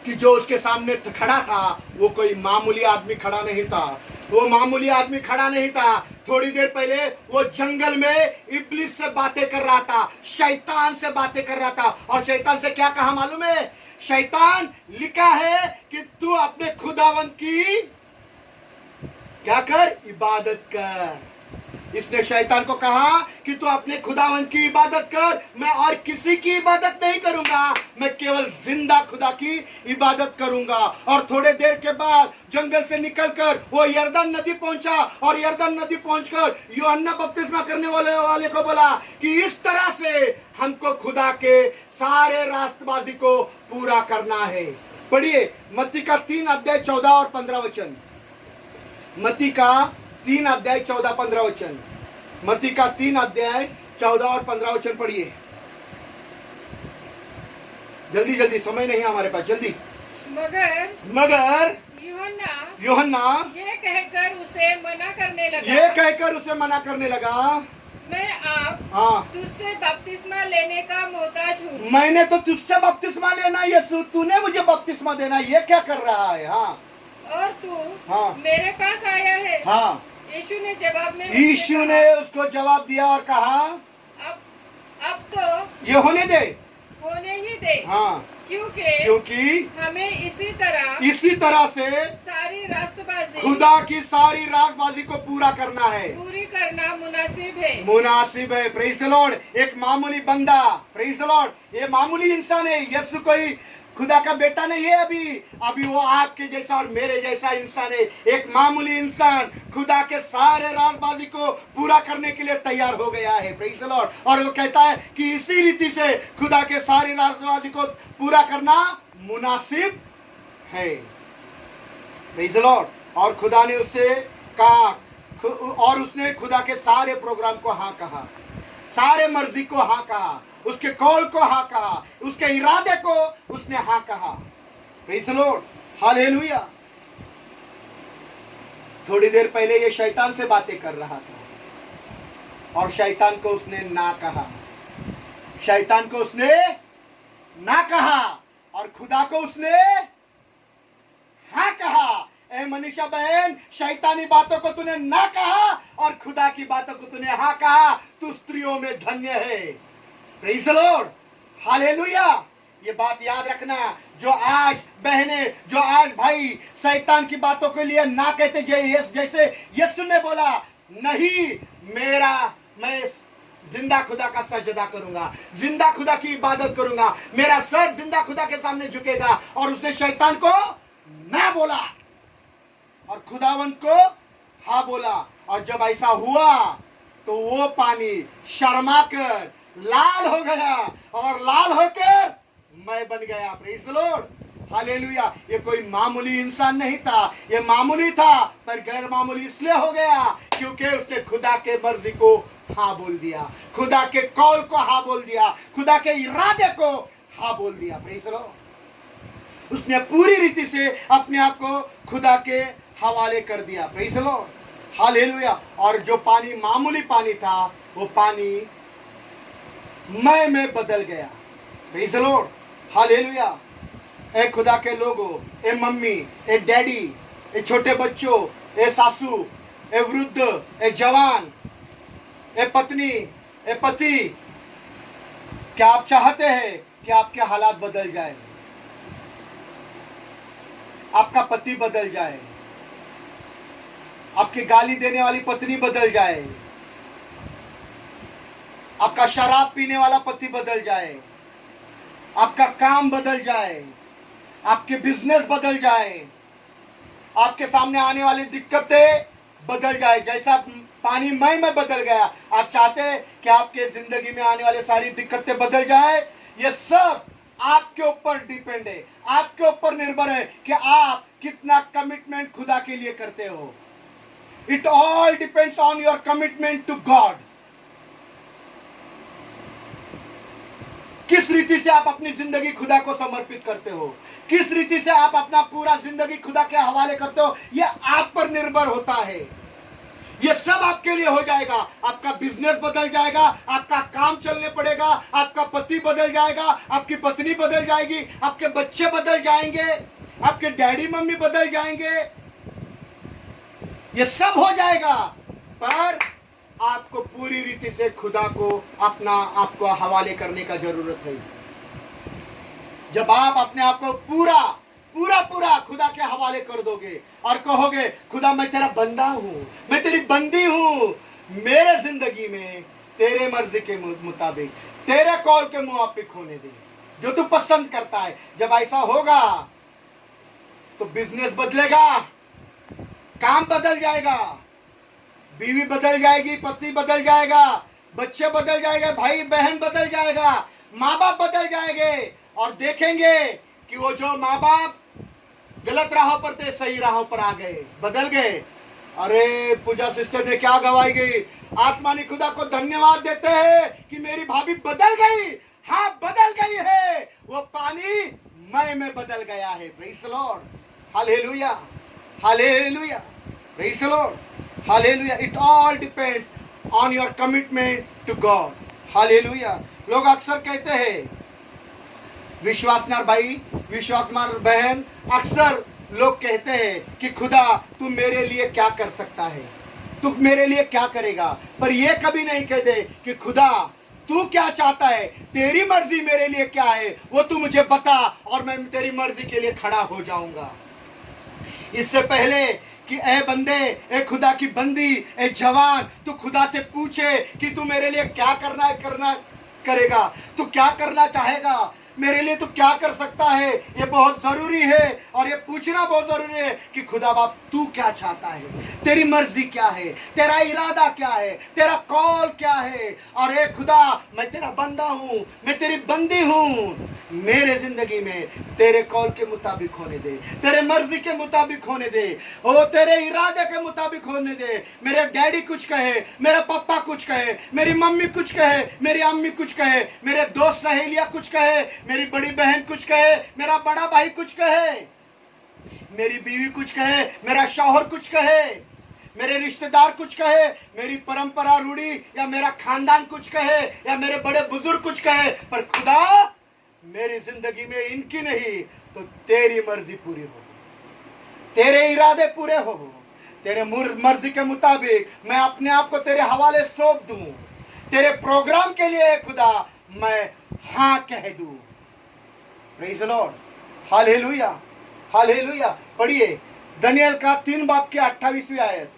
कि जो उसके सामने खड़ा था वो कोई मामूली आदमी खड़ा नहीं था। वो मामूली आदमी खड़ा नहीं था। थोड़ी देर पहले वो जंगल में इब्लिस से बातें कर रहा था, शैतान से बातें कर रहा था। और शैतान से क्या कहा मालूम है? शैतान, लिखा है कि तू अपने खुदावंत की क्या कर? इबादत कर। इसने शैतान को कहा कि तू अपने खुदावंत की इबादत कर, मैं और किसी की इबादत नहीं करूंगा, मैं केवल जिंदा खुदा की इबादत करूंगा। और थोड़े देर के बाद जंगल से निकलकर वो यरदन नदी पहुंचा और यरदन नदी पहुंचकर यूहन्ना बपतिस्मा करने वाले को बोला कि इस तरह से हमको खुदा के सारे रास्तबाजी को पूरा करना है। पढ़िए मत्ती का 3 अध्याय 14 और 15 वचन। मत्ती का 3 अध्याय 14-15 वचन। मत्ती का 3 अध्याय 14 और 15 वचन पढ़िए। जल्दी जल्दी, समय नहीं है हमारे पास, जल्दी। मगर यूहन्ना ये कहकर उसे मना करने लगा, मैं आप तुझसे बपतिस्मा लेने का मोहताज हूँ। मैंने तो तुझसे बपतिस्मा लेना, यीशु तूने मुझे बपतिस्मा देना, ये क्या कर रहा है? हाँ। और तू मेरे पास आया है। हाँ। यीशु ने उसको जवाब दिया और कहा अब तो ये होने ही दे। हाँ। क्योंकि हमें इसी तरह से सारी रास्तबाजी, खुदा की सारी रास्तबाजी को पूरी करना मुनासिब है। Praise the Lord. एक मामूली बंदा, प्रेज़ द लॉर्ड, ये मामूली इंसान है। यीशु कोई खुदा का बेटा नहीं है अभी वो आपके जैसा और मेरे जैसा इंसान है, एक मामूली इंसान खुदा के सारे राजबाजी को पूरा करने के लिए तैयार हो गया है। Praise the Lord. और वो कहता है कि इसी रीति से खुदा के सारी राजबाजी को पूरा करना मुनासिब है। Praise the Lord. और खुदा ने उससे कहा, और उसने खुदा के सारे प्रोग्राम को हाँ कहा, सारे मर्जी को हाँ कहा, उसके कॉल को हाँ कहा, उसके इरादे को उसने हाँ कहा। Praise the Lord. हालेलुया। थोड़ी देर पहले ये शैतान से बातें कर रहा था और शैतान को उसने ना कहा, शैतान को उसने ना कहा और खुदा को उसने हाँ कहा। ए मनीषा बहन, शैतानी बातों को तूने ना कहा और खुदा की बातों को तूने हाँ कहा, तू स्त्रियों में धन्य है। Praise the Lord. हालेलुया। ये बात याद रखना, जो आज बहने, जो आज भाई शैतान की बातों के लिए ना कहते, जैसे यीशु ने बोला, नहीं मैं जिंदा खुदा का सजदा करूंगा, जिंदा खुदा की इबादत करूंगा, मेरा सर जिंदा खुदा के सामने झुकेगा। और उसने शैतान को ना बोला और खुदावंत को हाँ बोला। और जब ऐसा हुआ तो वो पानी शर्मा कर लाल हो गया और लाल होकर मैं बन गया। Praise the Lord. हालेलुया। ये कोई मामूली इंसान नहीं था, ये मामूली था पर गैर मामूली इसलिए हो गया क्योंकि उसने खुदा के मर्जी को हाँ बोल दिया, खुदा के कॉल को हाँ बोल दिया, खुदा के इरादे को हाँ बोल दिया। Praise the Lord. उसने पूरी रीति से अपने आप को खुदा के हवाले कर दिया। Praise the Lord. हालेलुया। और जो पानी मामूली पानी था वो पानी मैं में बदल गया। Praise the Lord. हालेलुया। ए खुदा के लोगों, ए मम्मी, ए डैडी, ए छोटे बच्चों, ए सासू, ए वृद्ध, ए जवान, ए पत्नी, ए पति, क्या आप चाहते हैं कि आपके हालात बदल जाए, आपका पति बदल जाए, आपकी गाली देने वाली पत्नी बदल जाए, आपका शराब पीने वाला पति बदल जाए, आपका काम बदल जाए, आपके बिजनेस बदल जाए, आपके सामने आने वाली दिक्कतें बदल जाए, जैसा पानी मई में बदल गया। आप चाहते हैं कि आपके जिंदगी में आने वाली सारी दिक्कतें बदल जाए? ये सब आपके ऊपर डिपेंड है, आपके ऊपर निर्भर है कि आप कितना कमिटमेंट खुदा के लिए करते हो। It all depends on your commitment to God. किस रीति से आप अपनी जिंदगी खुदा को समर्पित करते हो, किस रीति से आप अपना पूरा जिंदगी खुदा के हवाले करते हो, यह आप पर निर्भर होता है। यह सब आपके लिए हो जाएगा। आपका बिजनेस बदल जाएगा, आपका काम चलने पड़ेगा, आपका पति बदल जाएगा, आपकी पत्नी बदल जाएगी, आपके बच्चे बदल जाएंगे, आपके डैडी मम्मी बदल जाएंगे, यह सब हो जाएगा। पर आपको पूरी रीति से खुदा को अपना आपको हवाले करने का जरूरत है। जब आप अपने आप को पूरा खुदा के हवाले कर दोगे और कहोगे, खुदा मैं तेरा बंदा हूं, मैं तेरी बंदी हूं, मेरे जिंदगी में तेरे मर्जी के मुताबिक, तेरे कॉल के मुआफिक होने दे, जो तू पसंद करता है। जब ऐसा होगा तो बिजनेस बदलेगा, काम बदल जाएगा, बीवी बदल जाएगी, पति बदल जाएगा, बच्चे बदल जाएंगे, भाई बहन बदल जाएगा, माँ बाप बदल जाएंगे। और देखेंगे कि वो जो माँ बाप गलत राहों पर थे सही राहों पर आ गए, बदल गए। अरे पूजा सिस्टर ने क्या गवाही गई, आसमानी खुदा को धन्यवाद देते हैं कि मेरी भाभी बदल गई। हाँ बदल गई है, वो पानी मैं में बदल गया है। Praise the Lord. Hallelujah, hallelujah, praise the Lord, hallelujah. It all depends on your commitment to God. Hallelujah. लोग अक्सर कहते हैं, विश्वासनार भाई, विश्वासनार बहन, अक्सर लोग कहते हैं कि खुदा तू मेरे लिए क्या कर सकता है, तू मेरे लिए क्या करेगा। पर ये कभी नहीं कहते कि खुदा तू क्या चाहता है, तेरी मर्जी मेरे लिए क्या है, वो तू मुझे बता और मैं तेरी मर्जी के लिए खड़ा हो जाऊंगा। इससे पहले कि ए बंदे, ए खुदा की बंदी, ए जवान, तू खुदा से पूछे कि तू मेरे लिए क्या करेगा, तू क्या करना चाहेगा। मेरे लिए तू क्या कर सकता है। ये बहुत जरूरी है और ये पूछना बहुत जरूरी है कि खुदा बाप तू क्या चाहता है, तेरी मर्जी क्या है, तेरा इरादा क्या है, तेरा कॉल क्या है। और ए खुदा, मैं तेरा बंदा हूं, मैं तेरी बंदी हूं, मेरे जिंदगी में तेरे कॉल के मुताबिक होने दे, तेरे मर्जी के मुताबिक होने दे, ओ तेरे इरादे के मुताबिक होने दे। मेरे डैडी कुछ कहे, मेरा पापा कुछ कहे, मेरी मम्मी कुछ कहे, मेरी अम्मी कुछ कहे, मेरे दोस्त सहेलियां कुछ कहे, मेरी बड़ी बहन कुछ कहे, मेरा बड़ा भाई कुछ कहे, मेरी बीवी कुछ कहे, मेरा शौहर कुछ कहे, मेरे रिश्तेदार कुछ कहे, मेरी परंपरा रूढ़ी या मेरा खानदान कुछ कहे, या मेरे बड़े बुजुर्ग कुछ कहे, पर खुदा मेरी जिंदगी में इनकी नहीं तो तेरी मर्जी पूरी हो, तेरे इरादे पूरे हो, तेरे मर्जी के मुताबिक मैं अपने आप को तेरे हवाले सौंप दूं। तेरे प्रोग्राम के लिए खुदा मैं हाँ कह दूं। Praise the Lord, hallelujah, hallelujah. पढ़िए दानियेल का 3 बाब की 28वीं आयत,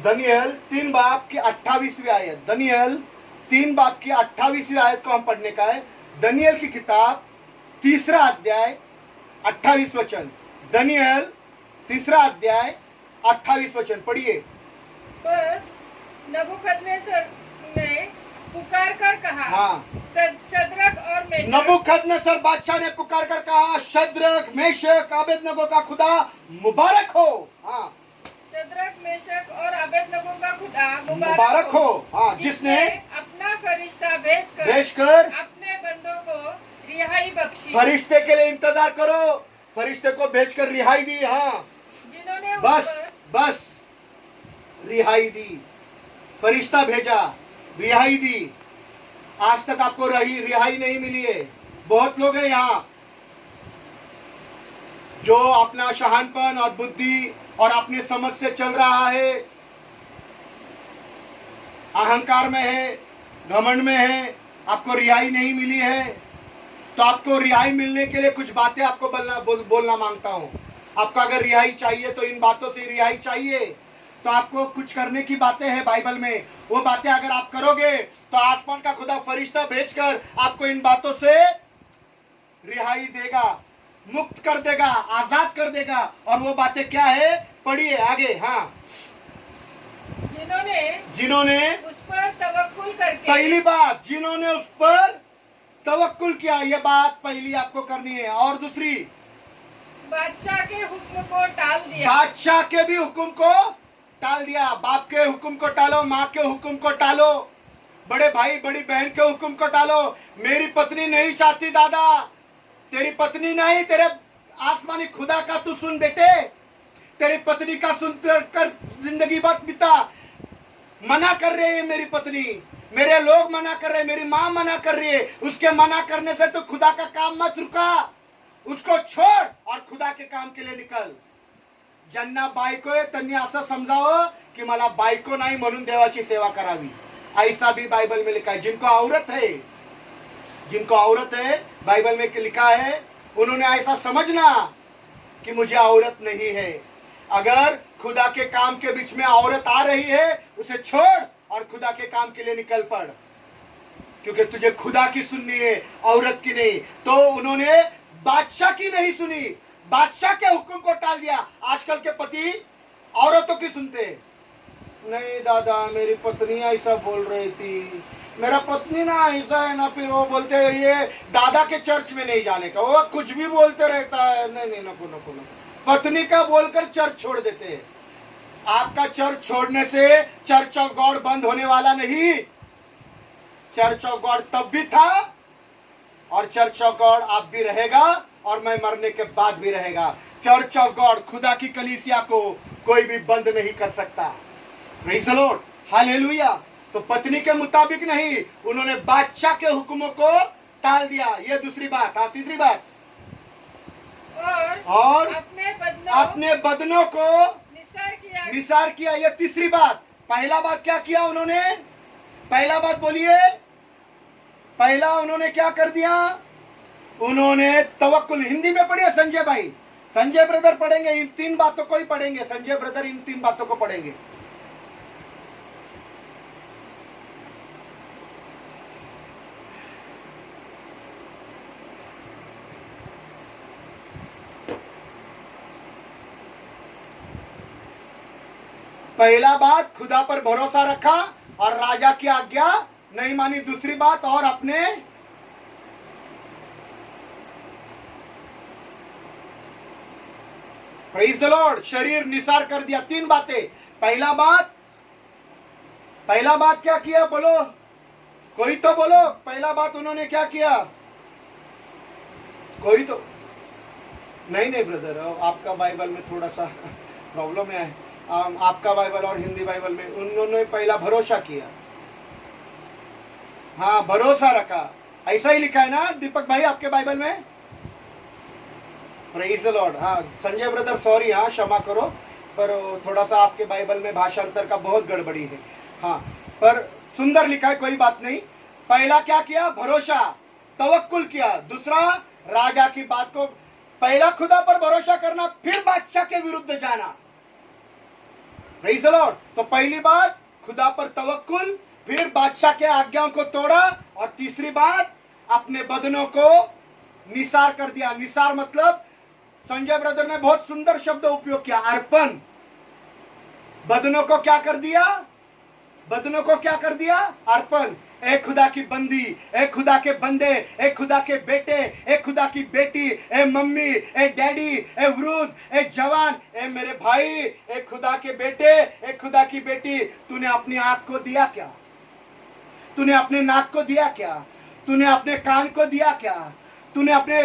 दानियेल 3 बाब की 28वीं आयत, दानियेल 3 बाब की 28वीं आयत को हम पढ़ने का है। दानियेल की किताब 3 अध्याय 28 वचन, दानियेल 3 अध्याय 28 वचन पढ़िए। बस नबूकदनेस्सर ने पुकार कर कहा, हाँ, शद्रक और मेशक, नबूकदनेस्सर बादशाह ने पुकार कर कहा, शद्रक मेशक अबेदनगो का खुदा मुबारक हो। हाँ, शद्रक मेशक और अबेदनगो का खुदा मुबारक हो। हाँ, जिसने अपना फरिश्ता भेजकर अपने बंदों को रिहाई बख्शी। फरिश्ते के लिए इंतजार करो, फरिश्ते को भेजकर रिहाई दी। हाँ, जिन्होंने बस रिहाई दी, फरिश्ता भेजा, रिहाई दी। आज तक आपको रिहाई नहीं मिली है। बहुत लोग हैं यहाँ जो अपना शहानपन और बुद्धि और अपने समझ से चल रहा है, अहंकार में है, घमंड में है, आपको रिहाई नहीं मिली है। तो आपको रिहाई मिलने के लिए कुछ बातें आपको बोलना मांगता हूं। आपको अगर रिहाई चाहिए तो इन बातों से रिहाई चाहिए, तो आपको कुछ करने की बातें हैं बाइबल में। वो बातें अगर आप करोगे तो आसमान का खुदा फरिश्ता भेजकर आपको इन बातों से रिहाई देगा, मुक्त कर देगा, आजाद कर देगा। और वो बातें क्या है, पढ़िए आगे। हाँ, जिन्होंने उस पर तवक्कुल करके, पहली बात, जिन्होंने उस पर तवक्कुल किया, ये बात पहली आपको करनी है। और दूसरी, बादशाह के हुक्म को टाल दिया, बादशाह के भी हुक्म को टाल दिया। बाप के हुक्म को टालो, माँ के हुक्म को टालो, बड़े भाई बड़ी बहन के हुक्म को टालो। मेरी पत्नी नहीं चाहती दादा, तेरी पत्नी नहीं, तेरे आसमानी खुदा का तू सुन बेटे, तेरी पत्नी का सुन कर जिंदगी मत बिता। मना कर रही है मेरी पत्नी, मेरे लोग मना कर रहे हैं, मेरी माँ मना कर रही है। उसके मना करने से तो खुदा का काम मत रुका, उसको छोड़ और खुदा के काम के लिए निकल। ज्यांना बायको आहे त्यांनी असं समजावं की मला बायको नाही म्हणून देवाची सेवा करावी, ऐसा भी बाइबल में लिखा है। जिनको औरत है बाइबल में लिखा है, उन्होंने ऐसा समझना कि मुझे औरत नहीं है। अगर खुदा के काम के बीच में औरत आ रही है, उसे छोड़ और खुदा के काम के लिए निकल पड़, क्योंकि तुझे खुदा की सुननी है, औरत की नहीं। तो उन्होंने बादशाह की नहीं सुनी, बादशाह के हुक्म को टाल दिया। आजकल के पति औरतों की सुनते, नहीं दादा मेरी पत्नी ऐसा बोल रही थी, मेरा पत्नी ना ऐसा है ना, फिर वो बोलते हैं ये दादा के चर्च में नहीं जाने का, वो कुछ भी बोलते रहता है। नहीं नको नको नको, पत्नी का बोलकर चर्च छोड़ देते हैं। आपका चर्च छोड़ने से चर्च ऑफ गॉड बंद होने वाला नहीं। चर्च ऑफ गॉड तब भी था और चर्च ऑफ गॉड अब भी रहेगा और मैं मरने के बाद भी रहेगा। चर्च ऑफ गॉड, खुदा की कलीसिया को कोई भी बंद नहीं कर सकता। Praise the Lord, hallelujah. तो पत्नी के मुताबिक नहीं, उन्होंने बादशाह के हुक्मों को टाल दिया। ये दूसरी बात। हाँ, तीसरी बात, और अपने बदनों को निसार किया। ये तीसरी बात। पहला बात क्या किया उन्होंने, पहला बात बोलिए, पहला उन्होंने क्या कर दिया, उन्होंने तवक्कुल। हिंदी में पढ़िए संजय भाई, संजय ब्रदर पढ़ेंगे, इन 3 बातों को ही पढ़ेंगे। संजय ब्रदर इन 3 बातों को पढ़ेंगे। पहला बात खुदा पर भरोसा रखा और राजा की आज्ञा नहीं मानी। दूसरी बात और अपने प्रेज़ द लॉर्ड शरीर निसार कर दिया। 3 बातें। पहला बात क्या किया? बोलो, कोई तो बोलो। पहला बात उन्होंने क्या किया? कोई तो नहीं ब्रदर, आपका बाइबल में थोड़ा सा प्रॉब्लम है। आपका बाइबल और हिंदी बाइबल में उन्होंने पहला भरोसा किया। हाँ, भरोसा रखा, ऐसा ही लिखा है ना दीपक भाई आपके बाइबल में? Praise the Lord. हाँ संजय ब्रदर, सॉरी, हाँ क्षमा करो, पर थोड़ा सा आपके बाइबल में भाषांतर का बहुत गड़बड़ी है। हाँ, पर सुंदर लिखा है, कोई बात नहीं। पहला क्या किया? भरोसा, तवक्कुल किया। दूसरा, राजा की बात को, पहला खुदा पर भरोसा करना, फिर बादशाह के विरुद्ध जाना। Praise the Lord. तो पहली बात खुदा पर तवक्कुल, फिर बादशाह के आज्ञाओं को तोड़ा, और तीसरी बात अपने बदनों को निसार कर दिया। निसार मतलब संजय ब्रदर ने बहुत सुंदर शब्द उपयोग किया, अर्पण। बदनों को क्या कर दिया? बदनों को क्या कर दिया? अर्पण। ए खुदा की बंदी, ए खुदा के बंदे, ए खुदा के बेटे, ए खुदा की बेटी, ए मम्मी, ए डैडी, ए वृद्ध, ए जवान, ए मेरे भाई, ए खुदा के बेटे, ए खुदा की बेटी, तूने अपनी आंख को दिया क्या? तूने अपने नाक को दिया क्या? तूने अपने कान को दिया क्या? तूने अपने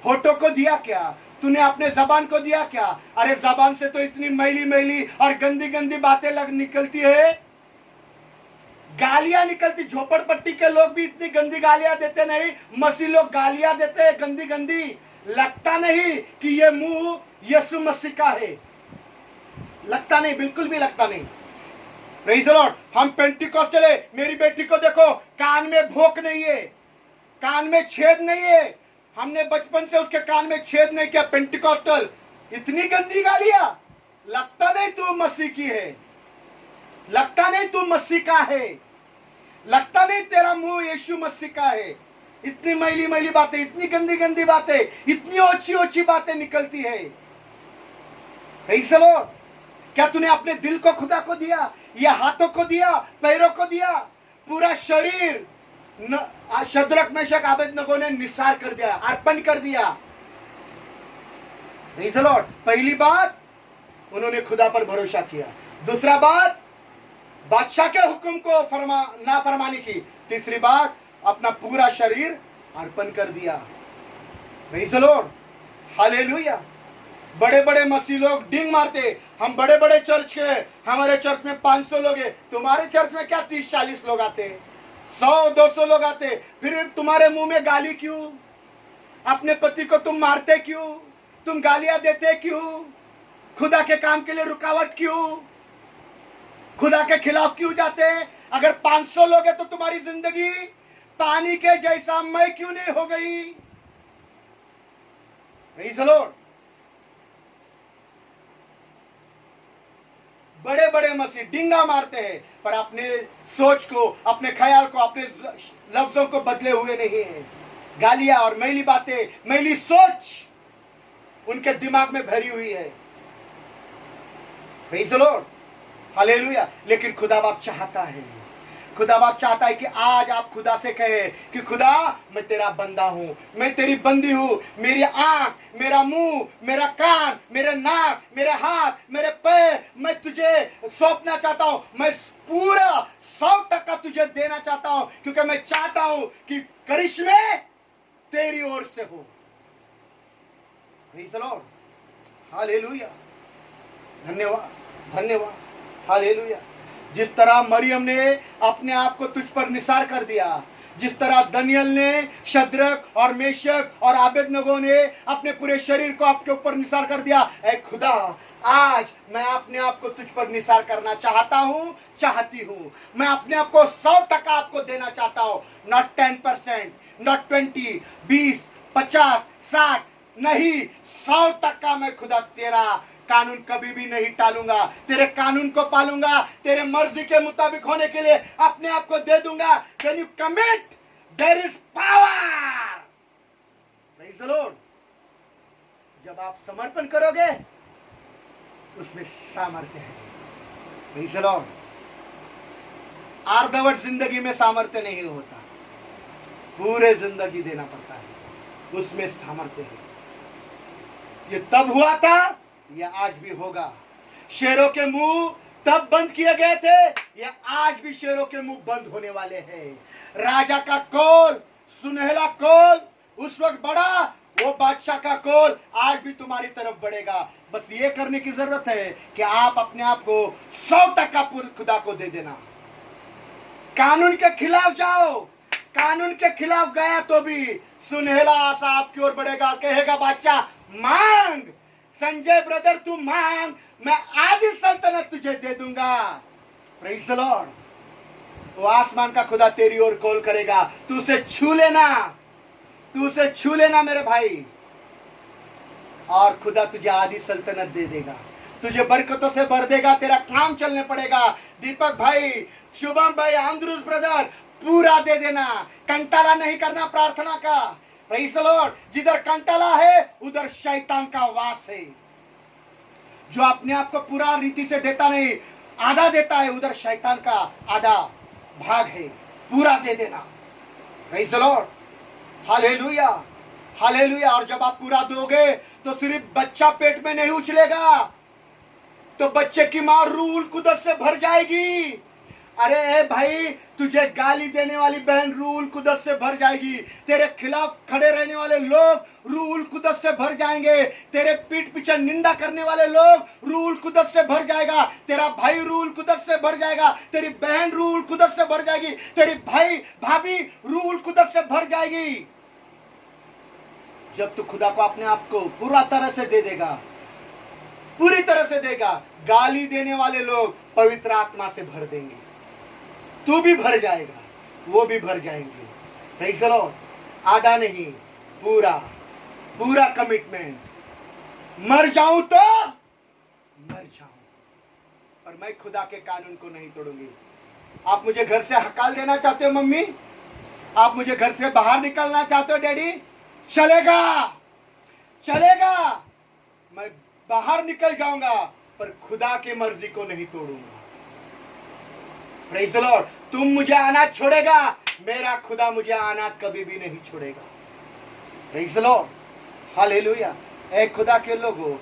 होठों को दिया क्या? तूने अपने जबान को दिया क्या? अरे जबान से तो इतनी मैली मैली और गंदी गंदी बातें निकलती है, गालियां निकलती। झोपड़पट्टी के लोग भी इतनी गंदी गालियां देते नहीं, मसीह लोग गालियां देते हैं गंदी गंदी। लगता नहीं कि ये मुंह यीशु मसीह का है, लगता नहीं, बिल्कुल भी लगता नहीं। Praise the Lord. हम पेंटिकॉस्टल है, मेरी बेटी को देखो, कान में भोंक नहीं है, कान में छेद नहीं है, हमने बचपन से उसके कान में छेद नहीं किया। पेंटिकॉस्टल, इतनी गंदी गालियां, लगता नहीं तू मसीह की है, लगता नहीं तू मसीह का है, लगता नहीं तेरा मुंह यीशु मसीह का है। इतनी मैली मैली बातें, इतनी गंदी गंदी बातें, इतनी ओछी ओछी बातें निकलती है। Praise the Lord. क्या तूने अपने दिल को खुदा को दिया, या हाथों को दिया, पैरों को दिया? पूरा शरीर शद्रक मेशक अबेदनगो ने निसार कर दिया, अर्पण कर दिया। Praise the Lord. पहली बात उन्होंने खुदा पर भरोसा किया। दूसरा बात बादशाह के हुक्म को नाफरमानी की। तीसरी बात अपना पूरा शरीर अर्पण कर दिया। Praise the Lord, hallelujah. बड़े बड़े मसीह लोग डिंग मारते, हम बड़े बड़े चर्च के, हमारे चर्च में 500 लोग है, तुम्हारे चर्च में क्या 30-40 लोग आते, 100-200 लोग आते, फिर तुम्हारे मुंह में गाली क्यों? अपने पति को तुम मारते क्यों? तुम गालियां देते क्यों? खुदा के काम के लिए रुकावट क्यों? खुदा के खिलाफ क्यों जाते हैं? अगर 500 लोग हैं तो तुम्हारी जिंदगी पानी के जैसा मय क्यों नहीं हो गई? Praise the Lord. बड़े बड़े मसीह डिंगा मारते हैं, पर अपने सोच को, अपने ख्याल को, अपने लफ्जों को बदले हुए नहीं है। गालियां और मैली बातें, मैली सोच उनके दिमाग में भरी हुई है। Praise the Lord, hallelujah. लेकिन खुदा बाप चाहता है, खुदा बाप चाहता है कि आज आप खुदा से कहे कि खुदा मैं तेरा बंदा हूं, मैं तेरी बंदी हूं। मेरी आंख, मेरा मुंह, मेरा कान, मेरे नाक, मेरे हाथ, मेरे पैर, मैं तुझे सौंपना चाहता हूं। मैं पूरा 100% तुझे देना चाहता हूं, क्योंकि मैं चाहता हूं कि करिश्मे तेरी ओर से हो। Praise the Lord, hallelujah. धन्यवाद, धन्यवाद, हालेलुया। जिस तरह मरियम ने अपने आप को तुझ पर निसार कर दिया, जिस तरह दानियेल ने, शद्रक और मेशक और अबेदनगो ने अपने पूरे शरीर को आपके ऊपर निसार कर दिया, ऐ खुदा आज मैं अपने आप को तुझ पर निसार करना चाहता हूं, चाहती हूं। मैं अपने आप को 100% आपको देना चाहता हूं, नॉट 10%, नॉट 20, 20, 50, 60, नहीं, 100% मैं खुदा तेरा कानून कभी भी नहीं टालूंगा, तेरे कानून को पालूंगा, तेरे मर्जी के मुताबिक होने के लिए अपने आप को दे दूंगा। When you commit, there is power. Praise the Lord. जब आप समर्पण करोगे उसमें सामर्थ्य है। Praise the Lord. अर्धवट जिंदगी में सामर्थ्य नहीं होता, पूरे जिंदगी देना पड़ता है, उसमें सामर्थ्य है। ये तब हुआ था, ये आज भी होगा। शेरों के मुंह तब बंद किए गए थे, ये आज भी शेरों के मुंह बंद होने वाले हैं। राजा का कॉल, सुनहला कॉल उस वक्त बढ़ा, वो बादशाह का कॉल आज भी तुम्हारी तरफ बढ़ेगा। बस ये करने की जरूरत है कि आप अपने आप को 100% खुदा को दे देना। कानून के खिलाफ जाओ, कानून के खिलाफ गया तो भी सुनहला आशा आपकी ओर बढ़ेगा। कहेगा बादशाह मांग, संजय ब्रदर तू मांग, मैं आधी सल्तनत तुझे दे दूंगा। Praise the Lord. वो आसमान का खुदा तेरी ओर कॉल करेगा, तू उसे छू लेना, तू उसे छू लेना मेरे भाई, और खुदा तुझे आधी सल्तनत दे देगा, तुझे बरकतों से भर देगा, तेरा काम चलने पड़ेगा। दीपक भाई, शुभम भाई, आंद्रूस ब्रदर, पूरा दे देना, कंटाला नहीं करना प्रार्थना का। Praise the Lord. जिधर कंटाला है उधर शैतान का वास है। जो अपने आप को पूरा रीति से देता नहीं, आधा देता है, उधर शैतान का आधा भाग है। पूरा दे देना। Praise the Lord. Hallelujah, hallelujah. और जब आप पूरा दोगे तो सिर्फ बच्चा पेट में नहीं उछलेगा, तो बच्चे की मां रूल कुदरत से भर जाएगी। अरे भाई, तुझे गाली देने वाली बहन रूल कुदरत से भर जाएगी, तेरे खिलाफ खड़े रहने वाले लोग रूल कुदरत से भर जाएंगे, तेरे पीठ पीछे निंदा करने वाले लोग रूल कुदरत से भर जाएगा, तेरा भाई रूल कुदरत से भर जाएगा, तेरी बहन रूल कुदरत से भर जाएगी, तेरी भाई भाभी रूल कुदरत से भर जाएगी। जब तू खुदा को अपने आप को पूरा तरह से दे देगा, पूरी तरह से देगा, गाली देने वाले लोग पवित्र आत्मा से भर देंगे, तू भी भर जाएगा, वो भी भर जाएंगे। Praise the Lord. आधा नहीं, पूरा पूरा कमिटमेंट। मर जाऊं तो मर जाऊं, पर मैं खुदा के कानून को नहीं तोड़ूंगी। आप मुझे घर से हकाल देना चाहते हो मम्मी, आप मुझे घर से बाहर निकलना चाहते हो डैडी, चलेगा चलेगा, मैं बाहर निकल जाऊंगा, पर खुदा की मर्जी को नहीं तोड़ूंगा। Praise the Lord. तुम मुझे अनाथ छोड़ेगा, मेरा खुदा मुझे अनाथ कभी भी नहीं छोड़ेगा। Praise the Lord. हालेलुया। ए खुदा के लोगों,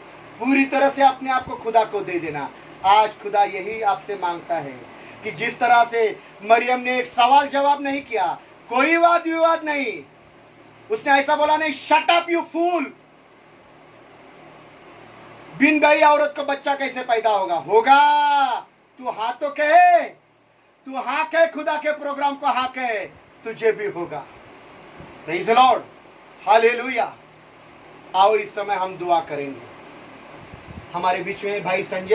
पूरी तरह से अपने आप को खुदा को दे देना। आज खुदा यही आपसे मांगता है कि जिस तरह से मरियम ने एक सवाल जवाब नहीं किया, कोई वाद विवाद नहीं, उसने ऐसा बोला नहीं, शट अप यू फूल, बिन गई औरत को बच्चा कैसे पैदा होगा? होगा। तू हाँ तो कहे, तू हाँ कहे, खुदा के प्रोग्राम को हाँ कहे, तुझे भी होगा। Praise the Lord. हालेलुया। आओ इस समय हम दुआ करेंगे। हमारे बीच में भाई संजय